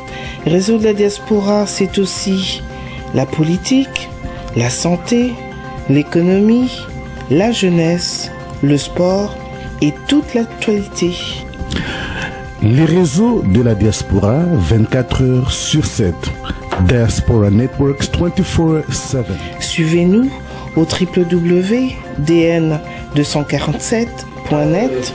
Speaker 3: Réseau de la diaspora, c'est aussi la politique, la santé, l'économie, la jeunesse, le sport et toute l'actualité.
Speaker 2: Les réseaux de la diaspora 24 heures sur 7. Diaspora Networks 24/7.
Speaker 3: Suivez-nous au www.dn247.net.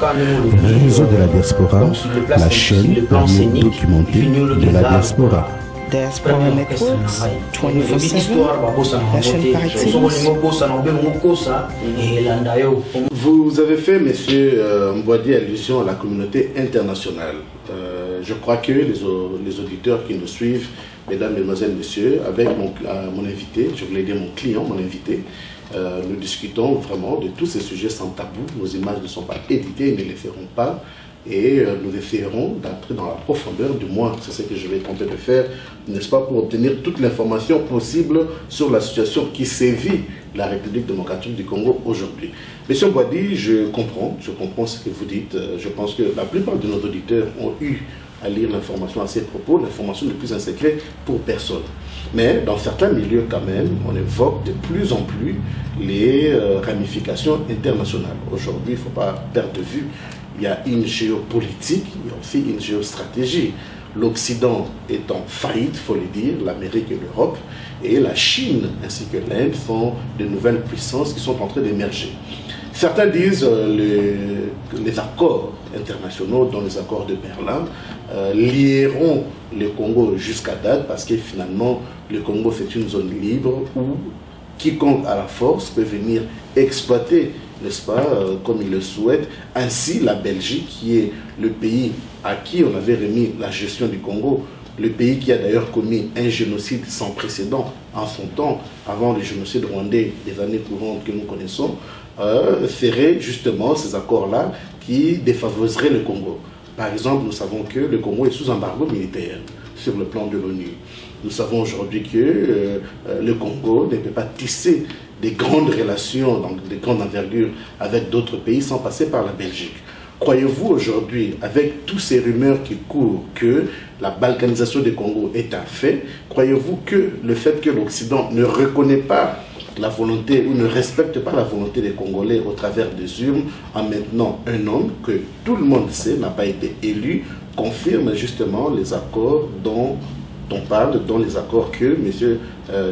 Speaker 2: Réseau de la diaspora, la chaîne la mieux documentée de la diaspora.
Speaker 3: Diaspora Networks 24/7, la chaîne par excellence.
Speaker 2: Vous avez fait, monsieur Mbouadi, allusion à la communauté internationale. Je crois que les auditeurs qui nous suivent, mesdames, mesdemoiselles, messieurs, avec mon invité, je voulais dire mon client, mon invité, nous discutons vraiment de tous ces sujets sans tabou. Nos images ne sont pas éditées, ils ne les feront pas. Et nous essaierons d'entrer dans la profondeur, du moins c'est ce que je vais tenter de faire, n'est-ce pas, pour obtenir toute l'information possible sur la situation qui sévit la République démocratique du Congo aujourd'hui. Monsieur Mbouadi, je comprends ce que vous dites. Je pense que la plupart de nos auditeurs ont eu à lire l'information à ces propos. L'information n'est plus un secret pour personne. Mais dans certains milieux quand même, on évoque de plus en plus les ramifications internationales. Aujourd'hui, il ne faut pas perdre de vue. Il y a une géopolitique, il y a aussi une géostratégie. L'Occident est en faillite, il faut le dire, l'Amérique et l'Europe, et la Chine ainsi que l'Inde sont de nouvelles puissances qui sont en train d'émerger. Certains disent les accords internationaux, dont les accords de Berlin, lieront le Congo jusqu'à date, parce que finalement, le Congo c'est une zone libre où quiconque à la force peut venir exploiter, n'est-ce pas, comme il le souhaite. Ainsi, la Belgique, qui est le pays à qui on avait remis la gestion du Congo, le pays qui a d'ailleurs commis un génocide sans précédent en son temps, avant le génocide rwandais des années courantes que nous connaissons, ferait justement ces accords-là qui défavoriseraient le Congo. Par exemple, nous savons que le Congo est sous embargo militaire sur le plan de l'ONU. Nous savons aujourd'hui que le Congo ne peut pas tisser des grandes relations, donc des grandes envergures avec d'autres pays sans passer par la Belgique. Croyez-vous aujourd'hui, avec tous ces rumeurs qui courent, que la balkanisation du Congo est un fait? Croyez-vous que le fait que l'Occident ne reconnaît pas la volonté ou ne respecte pas la volonté des Congolais au travers des urnes, en maintenant un homme que tout le monde sait n'a pas été élu, confirme justement les accords dont on parle, dont les accords que M.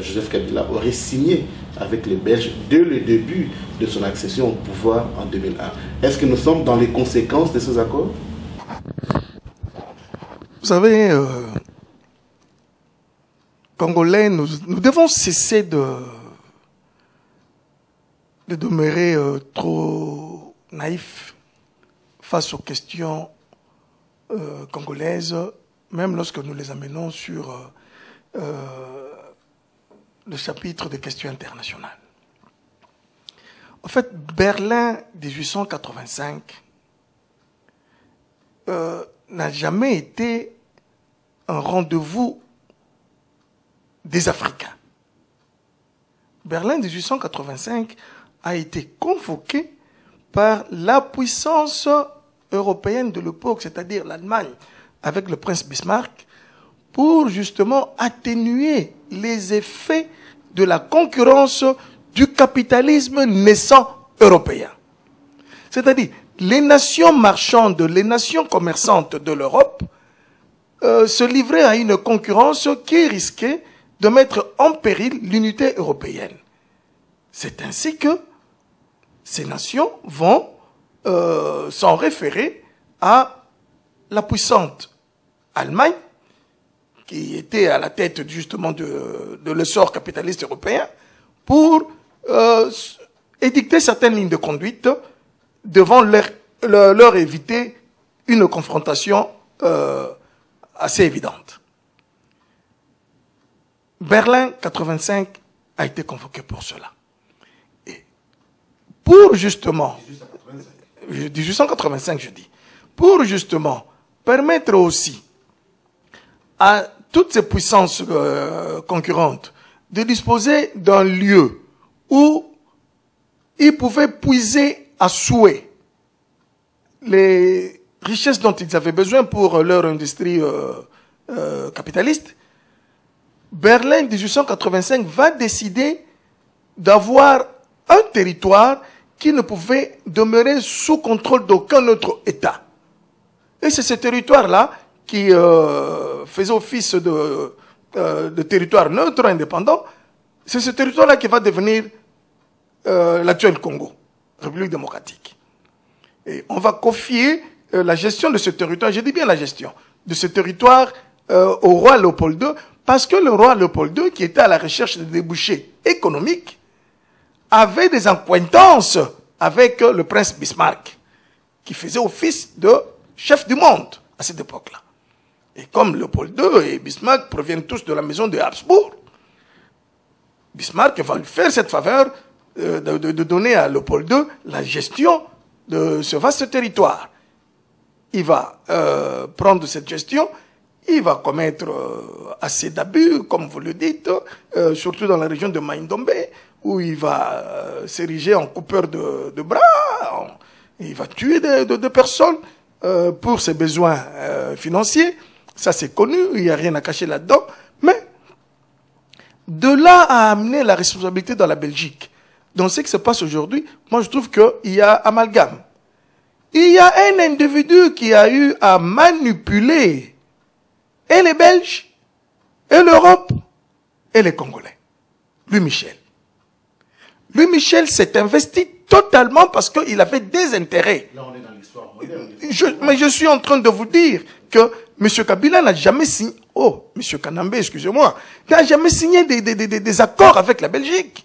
Speaker 2: Joseph Kabila aurait signés avec les Belges dès le début de son accession au pouvoir en 2001. Est-ce que nous sommes dans les conséquences de ces accords?
Speaker 1: Vous savez, Congolais, nous devons cesser de demeurer trop naïfs face aux questions congolaises, même lorsque nous les amenons sur le chapitre des questions internationales. En fait, Berlin 1885 n'a jamais été un rendez-vous des Africains. Berlin 1885 a été convoqué par la puissance européenne de l'époque, c'est-à-dire l'Allemagne, avec le prince Bismarck, pour justement atténuer les effets de la concurrence du capitalisme naissant européen. C'est-à-dire, les nations marchandes, les nations commerçantes de l'Europe se livraient à une concurrence qui risquait de mettre en péril l'unité européenne. C'est ainsi que ces nations vont s'en référer à la puissante Allemagne, qui était à la tête justement de l'essor capitaliste européen, pour édicter certaines lignes de conduite devant leur éviter une confrontation assez évidente. Berlin 85 a été convoqué pour cela. Et pour justement, 1885 je dis, pour justement permettre aussi à toutes ces puissances concurrentes de disposer d'un lieu où ils pouvaient puiser à souhait les richesses dont ils avaient besoin pour leur industrie capitaliste, Berlin 1885 va décider d'avoir un territoire qui ne pouvait demeurer sous contrôle d'aucun autre État. Et c'est ce territoire-là qui faisait office de territoire neutre, indépendant. C'est ce territoire-là qui va devenir l'actuel Congo, République démocratique. Et on va confier la gestion de ce territoire, je dis bien la gestion, de ce territoire au roi Léopold II, parce que le roi Léopold II, qui était à la recherche de débouchés économiques, avait des accointances avec le prince Bismarck, qui faisait office de chef du monde à cette époque-là. Et comme Léopold II et Bismarck proviennent tous de la maison de Habsbourg, Bismarck va lui faire cette faveur de donner à Léopold II la gestion de ce vaste territoire. Il va prendre cette gestion, il va commettre assez d'abus, comme vous le dites, surtout dans la région de Maïndombe, où il va s'ériger en coupeur de bras, il va tuer des personnes pour ses besoins financiers. Ça, c'est connu, il n'y a rien à cacher là-dedans. Mais de là à amener la responsabilité dans la Belgique, dans ce qui se passe aujourd'hui, moi, je trouve qu'il y a amalgame. Il y a un individu qui a eu à manipuler et les Belges, et l'Europe, et les Congolais. Louis Michel. Louis Michel s'est investi totalement parce qu'il avait des intérêts.
Speaker 2: Là, on est dans l'histoire moderne.
Speaker 1: Mais je suis en train de vous dire que M. Kabila n'a jamais signé, M. Kanambe, excusez-moi, n'a jamais signé des accords avec la Belgique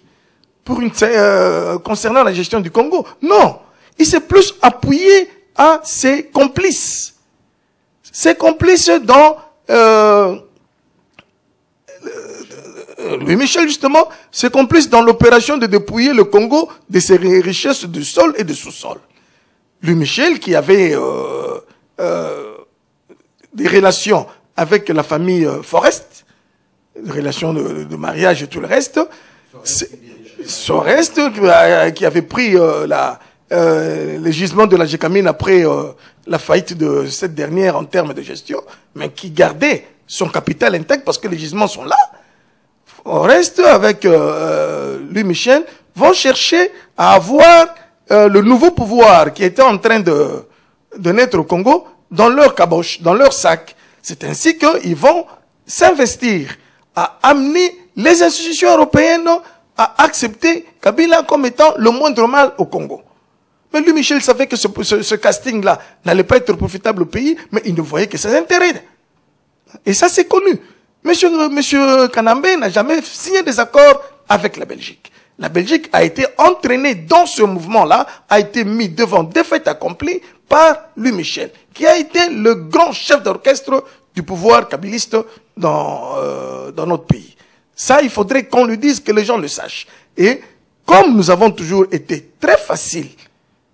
Speaker 1: concernant la gestion du Congo. Non. Il s'est plus appuyé à ses complices. Ses complices dans Louis Michel, justement, ses complices dans l'opération de dépouiller le Congo de ses richesses du sol et du sous-sol. Louis Michel, qui avait des relations avec la famille Forest, des relations de mariage et tout le reste, Forest qui avait pris les gisements de la Gécamine après la faillite de cette dernière en termes de gestion, mais qui gardait son capital intact parce que les gisements sont là. Au reste, avec Louis Michel, vont chercher à avoir le nouveau pouvoir qui était en train de naître au Congo dans leur caboche, dans leur sac. C'est ainsi qu'ils vont s'investir à amener les institutions européennes à accepter Kabila comme étant le moindre mal au Congo. Mais lui, Michel, savait que ce casting-là n'allait pas être profitable au pays, mais il ne voyait que ses intérêts. Et ça, c'est connu. Monsieur Kanambe n'a jamais signé des accords avec la Belgique. La Belgique a été entraînée dans ce mouvement-là, a été mis devant des faits accomplis par Louis Michel, qui a été le grand chef d'orchestre du pouvoir kabiliste dans notre pays. Ça, il faudrait qu'on lui dise, que les gens le sachent. Et comme nous avons toujours été très faciles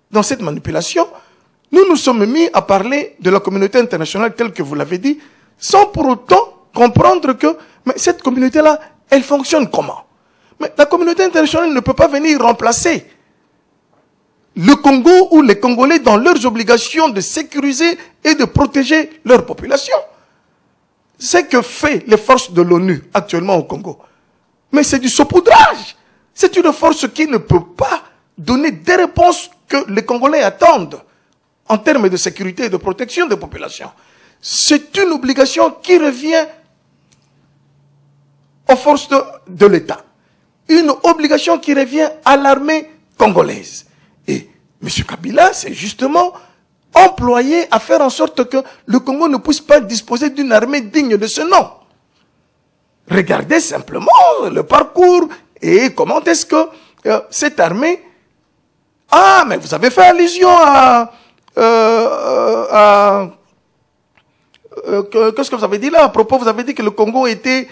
Speaker 1: dans cette manipulation, nous nous sommes mis à parler de la communauté internationale telle que vous l'avez dit, sans pour autant comprendre que mais cette communauté-là, elle fonctionne comment? Mais la communauté internationale ne peut pas venir remplacer le Congo ou les Congolais dans leurs obligations de sécuriser et de protéger leur population. C'est que fait les forces de l'ONU actuellement au Congo. Mais c'est du saupoudrage. C'est une force qui ne peut pas donner des réponses que les Congolais attendent en termes de sécurité et de protection des populations. C'est une obligation qui revient aux forces de l'État. Une obligation qui revient à l'armée congolaise. Et M. Kabila, c'est justement employé à faire en sorte que le Congo ne puisse pas disposer d'une armée digne de ce nom. Regardez simplement le parcours et comment est-ce que cette armée... Ah, mais vous avez fait allusion à qu'est-ce que vous avez dit là à propos? Vous avez dit que le Congo était...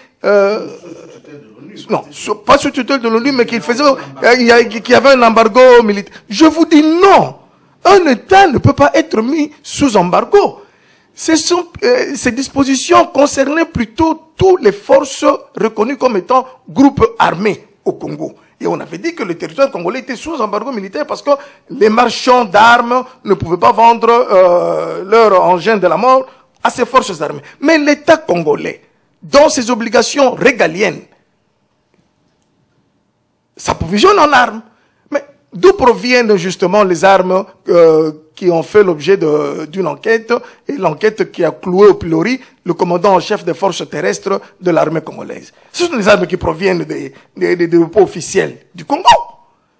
Speaker 1: non, pas sous tutelle de l'ONU, mais qu'il faisait, qu'il y avait un embargo militaire. Je vous dis non. Un État ne peut pas être mis sous embargo. Ces dispositions concernaient plutôt toutes les forces reconnues comme étant groupes armés au Congo. Et on avait dit que le territoire congolais était sous embargo militaire parce que les marchands d'armes ne pouvaient pas vendre leur engin de la mort à ces forces armées. Mais l'État congolais, dans ses obligations régaliennes, s'approvisionne en armes. Mais d'où proviennent justement les armes qui ont fait l'objet d'une enquête, et l'enquête qui a cloué au pilori le commandant en chef des forces terrestres de l'armée congolaise? Ce sont des armes qui proviennent des dépôts officiels du Congo.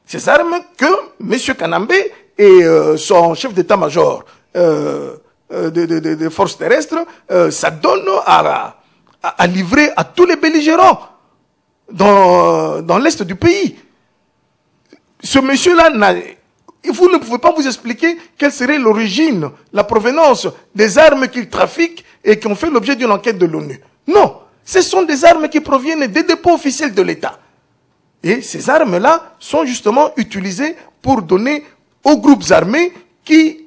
Speaker 1: Ces armes que M. Kanambe et son chef d'état-major des forces terrestres s'adonnent à livrer à tous les belligérants dans l'est du pays. Ce monsieur-là, vous ne pouvez pas vous expliquer quelle serait l'origine, la provenance des armes qu'il trafique et qui ont fait l'objet d'une enquête de l'ONU. Non, ce sont des armes qui proviennent des dépôts officiels de l'État. Et ces armes-là sont justement utilisées pour donner aux groupes armés qui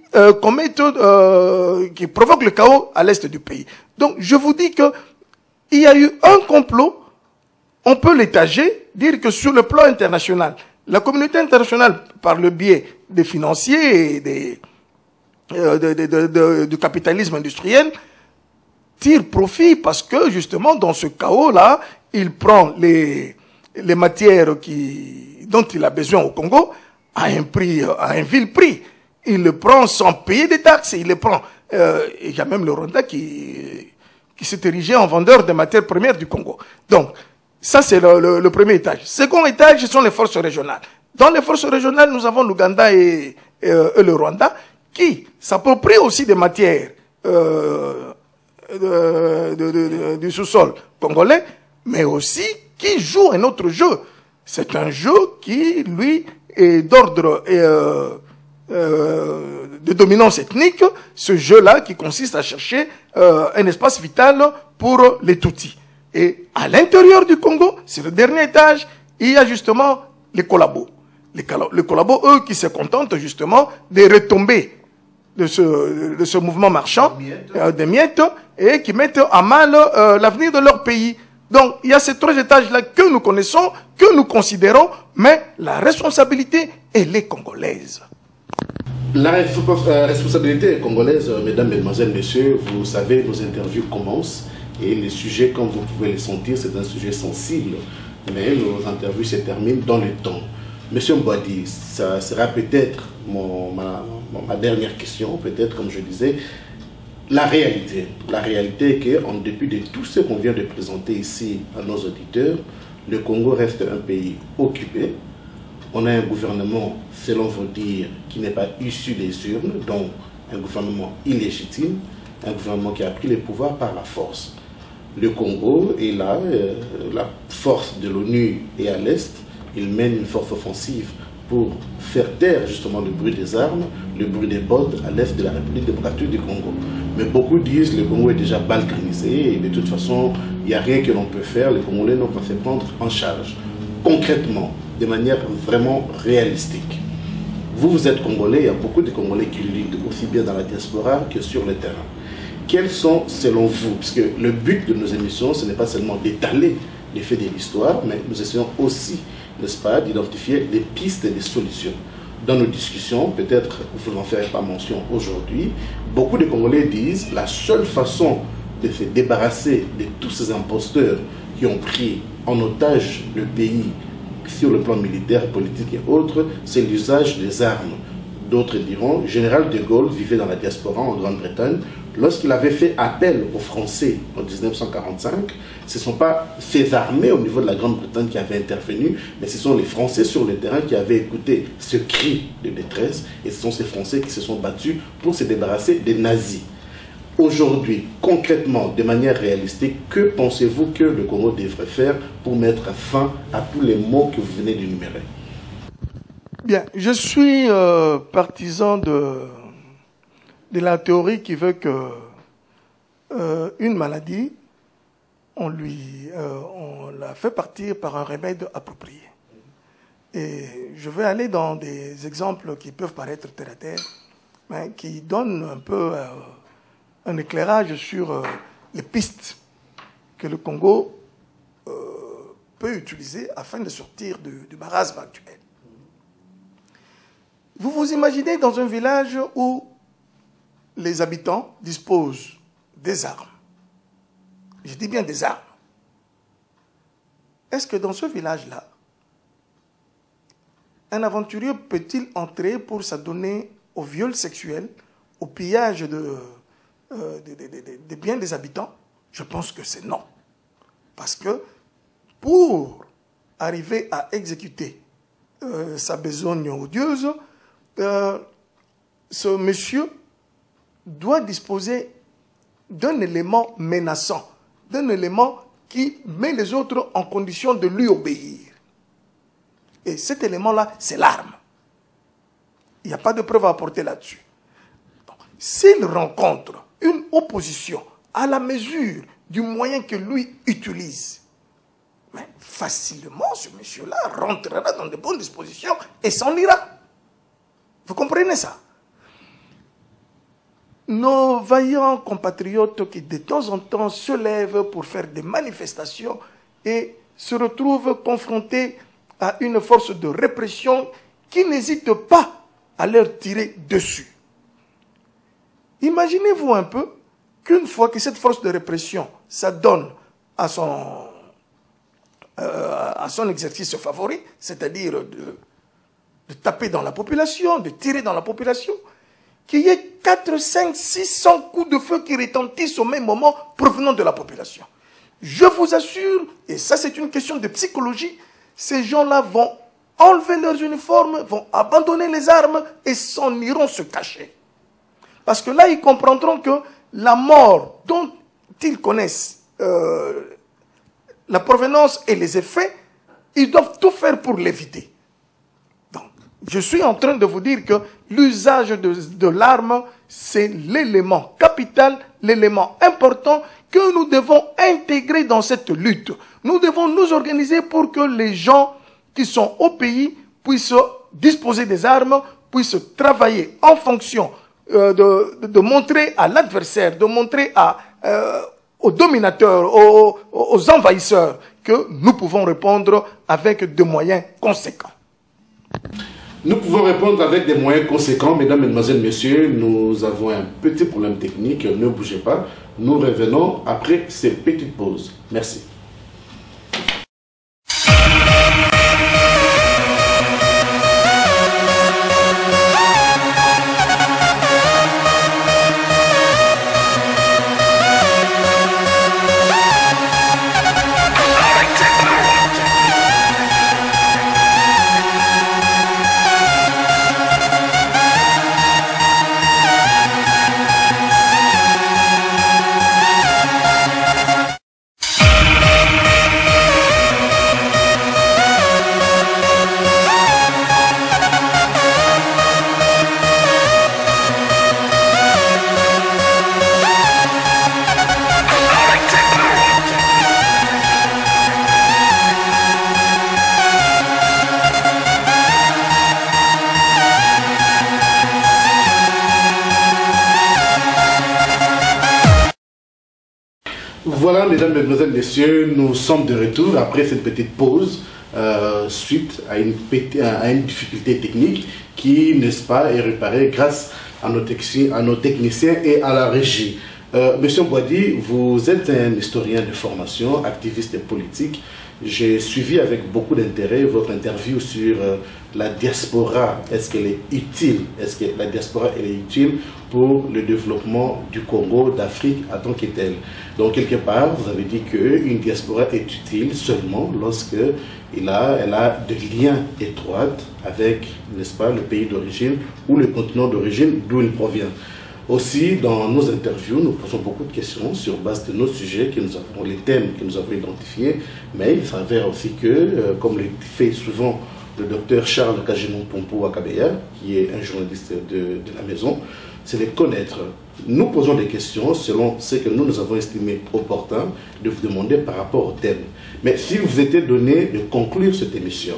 Speaker 1: qui provoquent le chaos à l'est du pays. Donc je vous dis que il y a eu un complot. On peut l'étager, dire que sur le plan international, la communauté internationale, par le biais des financiers et du capitalisme industriel, tire profit parce que justement dans ce chaos-là, il prend les matières dont il a besoin au Congo à un vil prix. Il le prend sans payer des taxes, il le prend. Il y a même le Rwanda qui s'est érigé en vendeur de matières premières du Congo. Donc, ça, c'est le premier étage. Second étage, ce sont les forces régionales. Dans les forces régionales, nous avons l'Ouganda et le Rwanda qui s'approprient aussi des matières du sous-sol congolais, mais aussi qui jouent un autre jeu. C'est un jeu qui, lui, est d'ordre de dominance ethnique, ce jeu-là qui consiste à chercher un espace vital pour les Tutsis. Et à l'intérieur du Congo, sur le dernier étage, il y a justement les collabos. Les collabos, eux, qui se contentent justement des retombées de ce mouvement marchand, des miettes, et qui mettent à mal l'avenir de leur pays. Donc, il y a ces trois étages-là que nous connaissons, que nous considérons, mais la responsabilité, elle est congolaise.
Speaker 2: La responsabilité congolaise, mesdames, mesdemoiselles, messieurs, vous savez, nos interviews commencent et les sujets, comme vous pouvez les sentir, c'est un sujet sensible, mais nos interviews se terminent dans le temps. Monsieur Mbouadi, ça sera peut-être ma dernière question, peut-être, comme je disais, la réalité. La réalité est qu'en dépit de tout ce qu'on vient de présenter ici à nos auditeurs, le Congo reste un pays occupé. On a un gouvernement, selon vos dires, qui n'est pas issu des urnes, donc un gouvernement illégitime, un gouvernement qui a pris le pouvoir par la force. Le Congo est là, la force de l'ONU est à l'est, il mène une force offensive pour faire taire justement le bruit des armes, le bruit des bottes à l'est de la République démocratique du Congo. Mais beaucoup disent que le Congo est déjà balkanisé et de toute façon, il n'y a rien que l'on peut faire, les Congolais n'ont pas fait prendre en charge. Concrètement, de manière vraiment réalistique. Vous êtes Congolais, il y a beaucoup de Congolais qui luttent aussi bien dans la diaspora que sur le terrain. Quels sont, selon vous, parce que le but de nos émissions, ce n'est pas seulement d'étaler les faits de l'histoire, mais nous essayons aussi, n'est-ce pas, d'identifier des pistes et des solutions. Dans nos discussions, peut-être vous n'en ferez pas mention aujourd'hui, beaucoup de Congolais disent la seule façon de se débarrasser de tous ces imposteurs qui ont pris en otage le pays sur le plan militaire, politique et autres, c'est l'usage des armes. D'autres diront, Général de Gaulle vivait dans la diaspora en Grande-Bretagne. Lorsqu'il avait fait appel aux Français en 1945, ce ne sont pas ces armées au niveau de la Grande-Bretagne qui avaient intervenu, mais ce sont les Français sur le terrain qui avaient écouté ce cri de détresse, et ce sont ces Français qui se sont battus pour se débarrasser des nazis. Aujourd'hui, concrètement, de manière réalistique, que pensez-vous que le Congo devrait faire pour mettre fin à tous les maux que vous venez d'énumérer?
Speaker 1: Bien, je suis partisan de la théorie qui veut que une maladie, on la fait partir par un remède approprié. Et je vais aller dans des exemples qui peuvent paraître terre à terre, mais qui donnent un peu un éclairage sur les pistes que le Congo peut utiliser afin de sortir du marasme actuel. Vous vous imaginez dans un village où les habitants disposent des armes. Je dis bien des armes. Est-ce que dans ce village-là, un aventurier peut-il entrer pour s'adonner au viol sexuel, au pillage des biens des habitants? Je pense que c'est non. Parce que pour arriver à exécuter sa besogne odieuse, ce monsieur doit disposer d'un élément menaçant, d'un élément qui met les autres en condition de lui obéir. Et cet élément-là, c'est l'arme. Il n'y a pas de preuve à apporter là-dessus. S'il rencontre une opposition à la mesure du moyen que lui utilise, mais facilement, ce monsieur-là rentrera dans de bonnes dispositions et s'en ira. Vous comprenez ça? Nos vaillants compatriotes qui de temps en temps se lèvent pour faire des manifestations et se retrouvent confrontés à une force de répression qui n'hésite pas à leur tirer dessus. Imaginez-vous un peu qu'une fois que cette force de répression s'adonne à son exercice favori, c'est-à-dire de taper dans la population, de tirer dans la population, qu'il y ait 4, 5, 600 coups de feu qui retentissent au même moment provenant de la population. Je vous assure, et ça c'est une question de psychologie, ces gens-là vont enlever leurs uniformes, vont abandonner les armes et s'en iront se cacher. Parce que là, ils comprendront que la mort dont ils connaissent la provenance et les effets, ils doivent tout faire pour l'éviter. Donc, je suis en train de vous dire que l'usage de l'arme, c'est l'élément capital, l'élément important que nous devons intégrer dans cette lutte. Nous devons nous organiser pour que les gens qui sont au pays puissent disposer des armes, puissent travailler en fonction de montrer à l'adversaire, de montrer aux dominateurs, aux envahisseurs que nous pouvons répondre avec des moyens conséquents.
Speaker 2: Nous pouvons répondre avec des moyens conséquents, mesdames, mesdemoiselles, messieurs. Nous avons un petit problème technique, ne bougez pas. Nous revenons après ces petites pauses. Merci. Voilà, mesdames, mesdemoiselles, messieurs, nous sommes de retour après cette petite pause suite à une difficulté technique qui, n'est-ce pas, est réparée grâce à nos techniciens et à la régie. Monsieur Boadi, vous êtes un historien de formation, activiste politique. J'ai suivi avec beaucoup d'intérêt votre interview sur la diaspora. Est-ce qu'elle est utile? Est-ce que la diaspora elle est utile pour le développement du Congo, d'Afrique en tant que telle? Donc quelque part, vous avez dit qu'une diaspora est utile seulement lorsque elle a des liens étroits avec, n'est-ce pas, le pays d'origine ou le continent d'origine d'où il provient. Aussi, dans nos interviews, nous posons beaucoup de questions sur base de nos sujets, les thèmes que nous avons identifiés, mais il s'avère aussi que, comme le fait souvent le docteur Charles Kajinon Pompo Akabeya, qui est un journaliste de la maison, c'est de connaître. Nous posons des questions selon ce que nous avons estimé opportun de vous demander par rapport au thème. Mais si vous étiez donné de conclure cette émission,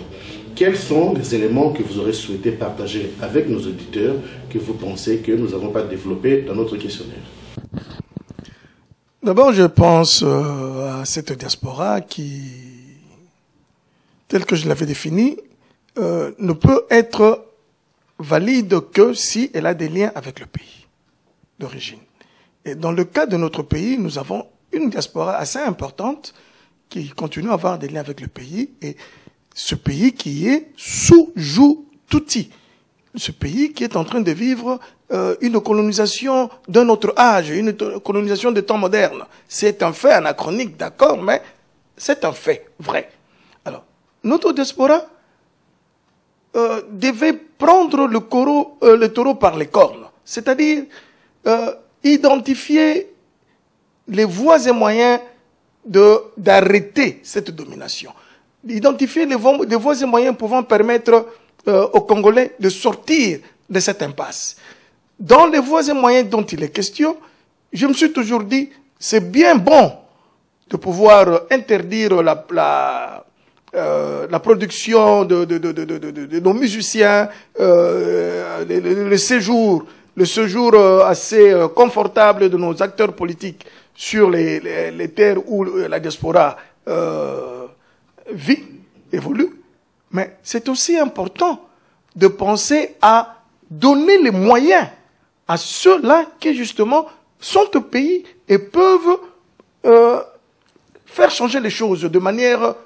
Speaker 2: quels sont les éléments que vous aurez souhaité partager avec nos auditeurs que vous pensez que nous n'avons pas développé dans notre questionnaire?
Speaker 1: D'abord, je pense à cette diaspora qui, telle que je l'avais définie, ne peut être valide que si elle a des liens avec le pays d'origine. Et dans le cas de notre pays, nous avons une diaspora assez importante qui continue à avoir des liens avec le pays, et ce pays qui est sous joug Tutsi, ce pays qui est en train de vivre une colonisation d'un autre âge, une colonisation de temps moderne. C'est un fait anachronique, d'accord, mais c'est un fait vrai. Alors, notre diaspora devait prendre le taureau par les cornes, c'est-à-dire identifier les voies et moyens d'arrêter cette domination, identifier les voies et moyens pouvant permettre aux Congolais de sortir de cette impasse. Dans les voies et moyens dont il est question, je me suis toujours dit, c'est bien bon de pouvoir interdire la production de nos musiciens, le séjour assez confortable de nos acteurs politiques sur les terres où la diaspora vit, évolue. Mais c'est aussi important de penser à donner les moyens à ceux-là qui, justement, sont au pays et peuvent faire changer les choses de manière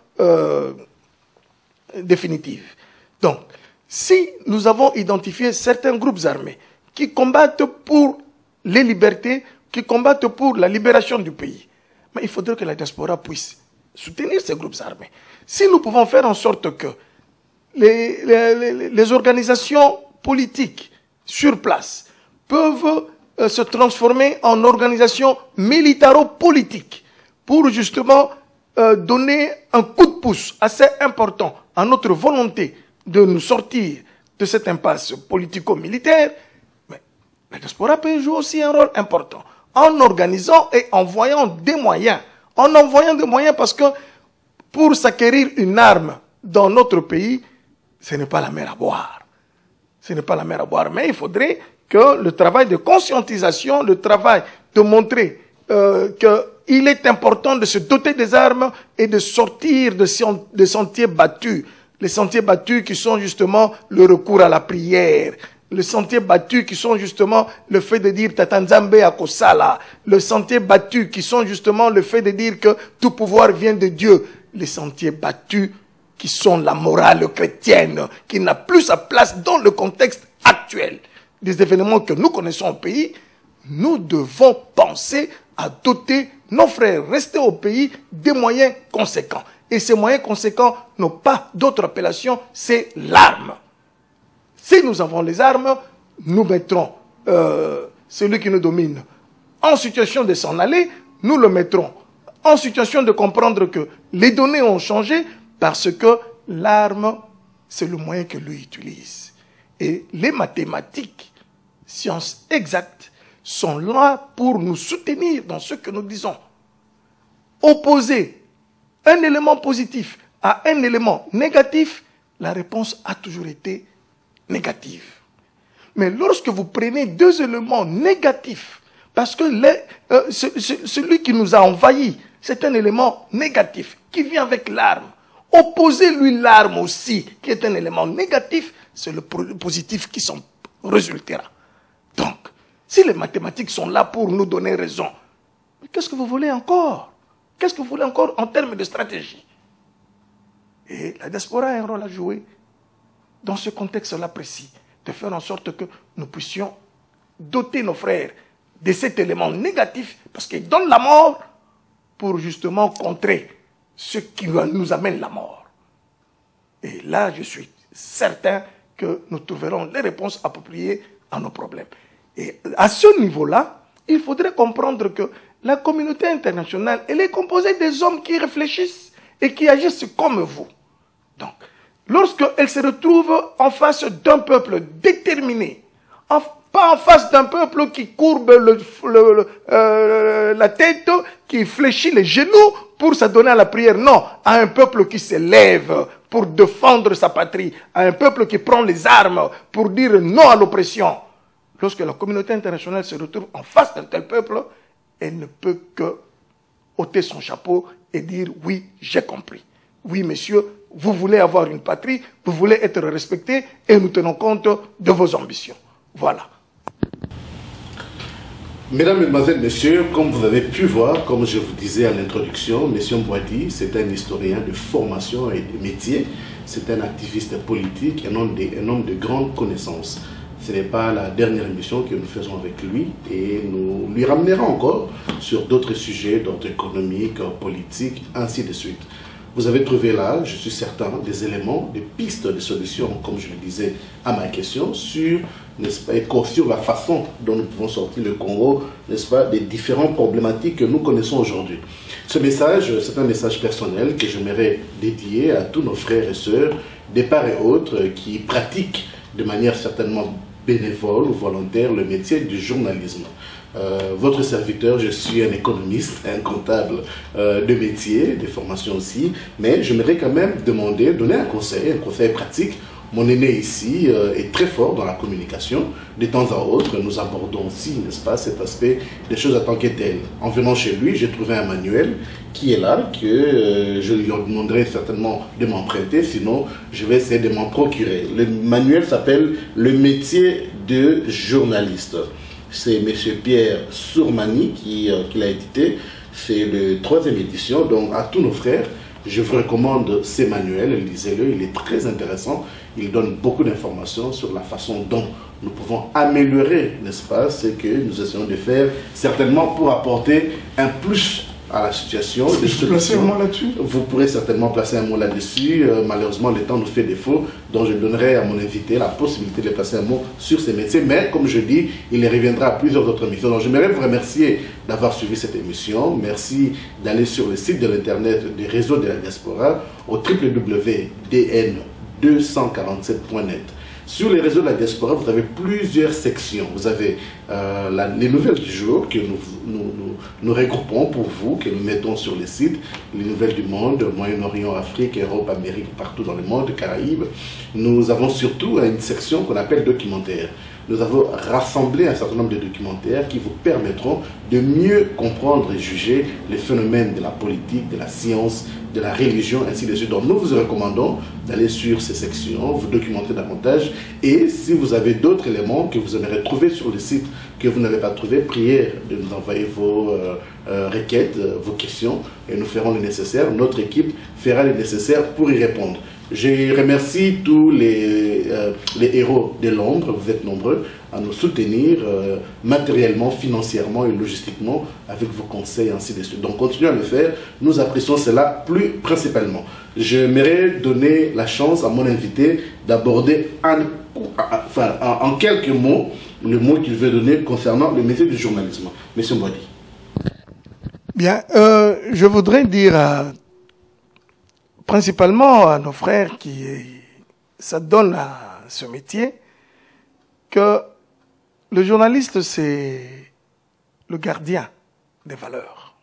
Speaker 1: définitive. Donc, si nous avons identifié certains groupes armés qui combattent pour les libertés, qui combattent pour la libération du pays, mais il faudrait que la diaspora puisse soutenir ces groupes armés. Si nous pouvons faire en sorte que les organisations politiques sur place peuvent se transformer en organisations militaro-politiques pour justement donner un coup de pouce assez important à notre volonté de nous sortir de cette impasse politico-militaire, mais la diaspora peut jouer aussi un rôle important en organisant et en envoyant des moyens. En envoyant des moyens parce que pour s'acquérir une arme dans notre pays, ce n'est pas la mer à boire. Ce n'est pas la mer à boire. Mais il faudrait que le travail de conscientisation, le travail de montrer qu'il est important de se doter des armes et de sortir de sentiers battus Les sentiers battus qui sont justement le recours à la prière. Les sentiers battus qui sont justement le fait de dire Tatanzambe Akosala. Les sentiers battus qui sont justement le fait de dire que tout pouvoir vient de Dieu. Les sentiers battus qui sont la morale chrétienne, qui n'a plus sa place dans le contexte actuel des événements que nous connaissons au pays. Nous devons penser à doter nos frères restés au pays des moyens conséquents. Et ces moyens conséquents n'ont pas d'autre appellation, c'est l'arme. Si nous avons les armes, nous mettrons celui qui nous domine en situation de s'en aller, nous le mettrons en situation de comprendre que les données ont changé parce que l'arme, c'est le moyen que lui utilise. Et les mathématiques, sciences exactes, sont là pour nous soutenir dans ce que nous disons. Opposer un élément positif à un élément négatif, la réponse a toujours été négative. Mais lorsque vous prenez deux éléments négatifs, parce que celui qui nous a envahis, c'est un élément négatif qui vient avec l'arme. Opposez-lui l'arme aussi, qui est un élément négatif, c'est le positif qui s'en résultera. Donc, si les mathématiques sont là pour nous donner raison, mais qu'est-ce que vous voulez encore? Qu'est-ce que vous voulez encore en termes de stratégie? Et la diaspora a un rôle à jouer dans ce contexte-là précis, de faire en sorte que nous puissions doter nos frères de cet élément négatif, parce qu'il donne la mort pour justement contrer ce qui nous amène la mort. Et là, je suis certain que nous trouverons les réponses appropriées à nos problèmes. Et à ce niveau-là, il faudrait comprendre que la communauté internationale, elle est composée des hommes qui réfléchissent et qui agissent comme vous. Donc, lorsqu'elle se retrouve en face d'un peuple déterminé, pas en face d'un peuple qui courbe la tête, qui fléchit les genoux pour s'adonner à la prière, non, à un peuple qui se lève pour défendre sa patrie, à un peuple qui prend les armes pour dire non à l'oppression. Lorsque la communauté internationale se retrouve en face d'un tel peuple, elle ne peut que ôter son chapeau et dire « oui, j'ai compris. Oui, messieurs, vous voulez avoir une patrie, vous voulez être respectés et nous tenons compte de vos ambitions. » Voilà.
Speaker 2: Mesdames, Mesdemoiselles, Messieurs, comme vous avez pu voir, comme je vous disais à l'introduction, M. Mbouadi, c'est un historien de formation et de métier. C'est un activiste politique, un homme de grande connaissance. Ce n'est pas la dernière émission que nous faisons avec lui et nous lui ramènerons encore sur d'autres sujets d'ordre économique, politique, ainsi de suite. Vous avez trouvé là, je suis certain, des éléments, des pistes de solutions, comme je le disais à ma question, sur, n'est-ce pas, sur la façon dont nous pouvons sortir le Congo, n'est-ce pas, des différentes problématiques que nous connaissons aujourd'hui. Ce message, c'est un message personnel que j'aimerais dédier à tous nos frères et sœurs, des part et autres, qui pratiquent de manière certainement bénévole ou volontaire le métier du journalisme. Votre serviteur, je suis un économiste, un comptable de métier, de formation aussi, mais j'aimerais quand même donner un conseil pratique. Mon aîné ici est très fort dans la communication. De temps à autre, nous abordons aussi, n'est-ce pas, cet aspect des choses en tant que telles. En venant chez lui, j'ai trouvé un manuel qui est là, que je lui demanderai certainement de m'emprunter, sinon je vais essayer de m'en procurer. Le manuel s'appelle « Le métier de journaliste ». C'est M. Pierre Sourmani qui l'a édité. C'est la 3e édition. Donc, à tous nos frères, je vous recommande ces manuels. Lisez-le, il est très intéressant. Il donne beaucoup d'informations sur la façon dont nous pouvons améliorer, n'est-ce pas, ce que nous essayons de faire, certainement pour apporter un plus à la situation.
Speaker 1: Placer un mot là-dessus?
Speaker 2: Vous pourrez certainement placer un mot là-dessus. Malheureusement, le temps nous fait défaut. Donc, je donnerai à mon invité la possibilité de placer un mot sur ces métiers. Mais, comme je dis, il reviendra à plusieurs autres émissions. Donc, j'aimerais vous remercier d'avoir suivi cette émission. Merci d'aller sur le site de l'Internet des réseaux de la diaspora au www.dn247.net. Sur les réseaux de la diaspora, vous avez plusieurs sections. Vous avez les nouvelles du jour que nous regroupons pour vous, que nous mettons sur les sites. Les nouvelles du monde, Moyen-Orient, Afrique, Europe, Amérique, partout dans le monde, Caraïbes. Nous avons surtout une section qu'on appelle documentaire. nous avons rassemblé un certain nombre de documentaires qui vous permettront de mieux comprendre et juger les phénomènes de la politique, de la science, de la religion, ainsi de suite. Donc nous vous recommandons d'aller sur ces sections, vous documenter davantage, et si vous avez d'autres éléments que vous aimeriez trouver sur le site que vous n'avez pas trouvé, priez de nous envoyer vos requêtes, vos questions, et nous ferons le nécessaire. Notre équipe fera le nécessaire pour y répondre. Je remercie tous les héros de l'ombre, vous êtes nombreux à nous soutenir matériellement, financièrement et logistiquement avec vos conseils, ainsi de suite. Donc continuez à le faire, nous apprécions cela plus principalement. J'aimerais donner la chance à mon invité d'aborder en quelques mots le mot qu'il veut donner concernant le métier du journalisme. Monsieur Mbodi.
Speaker 1: Bien, je voudrais dire principalement à nos frères qui s'adonnent à ce métier que le journaliste, c'est le gardien des valeurs.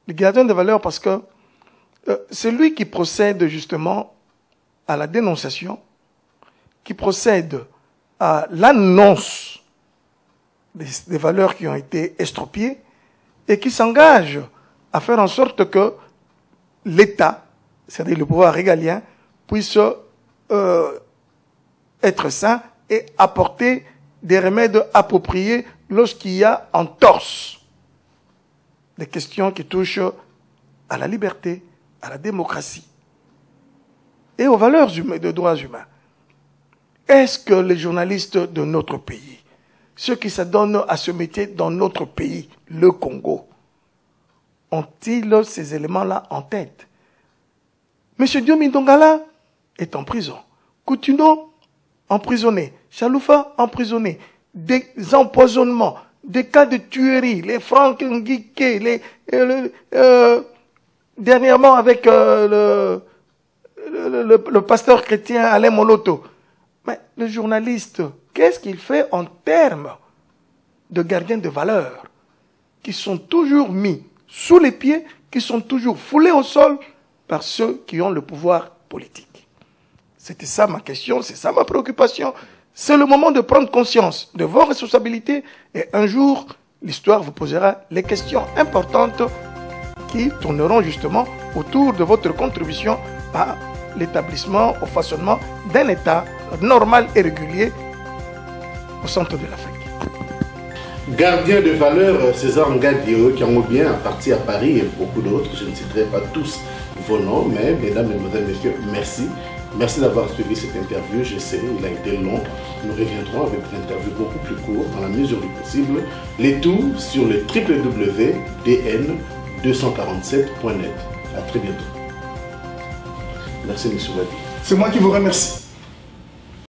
Speaker 1: Le gardien des valeurs parce que c'est lui qui procède justement à la dénonciation, qui procède à l'annonce des valeurs qui ont été estropiées et qui s'engage à faire en sorte que l'État, c'est-à-dire le pouvoir régalien, puisse être sain et apporter des remèdes appropriés lorsqu'il y a entorse des questions qui touchent à la liberté, à la démocratie et aux valeurs des droits humains. Est-ce que les journalistes de notre pays, ceux qui s'adonnent à ce métier dans notre pays, le Congo, ont-ils ces éléments-là en tête? Monsieur Diomi Ndongala est en prison. Coutinho, emprisonné. Chaloufa, emprisonné. Des empoisonnements, des cas de tuerie, les Franck Nguike, dernièrement avec le pasteur chrétien Alain Moloto. Mais le journaliste, qu'est-ce qu'il fait en termes de gardiens de valeurs qui sont toujours mis sous les pieds, qui sont toujours foulés au sol par ceux qui ont le pouvoir politique? C'était ça ma question, c'est ça ma préoccupation. C'est le moment de prendre conscience de vos responsabilités et un jour, l'histoire vous posera les questions importantes qui tourneront justement autour de votre contribution à l'établissement, au façonnement d'un État normal et régulier au centre de l'Afrique.
Speaker 2: Gardien de valeurs, César Ngadio, qui ont bien parti à Paris et beaucoup d'autres. Je ne citerai pas tous vos noms, mais mesdames, mesdemoiselles, messieurs, merci. Merci d'avoir suivi cette interview. Je sais, il a été long. Nous reviendrons avec une interview beaucoup plus courte dans la mesure du possible. Les tout sur le www.dn247.net. À très bientôt. Merci, M. Wadi.
Speaker 1: C'est moi qui vous remercie.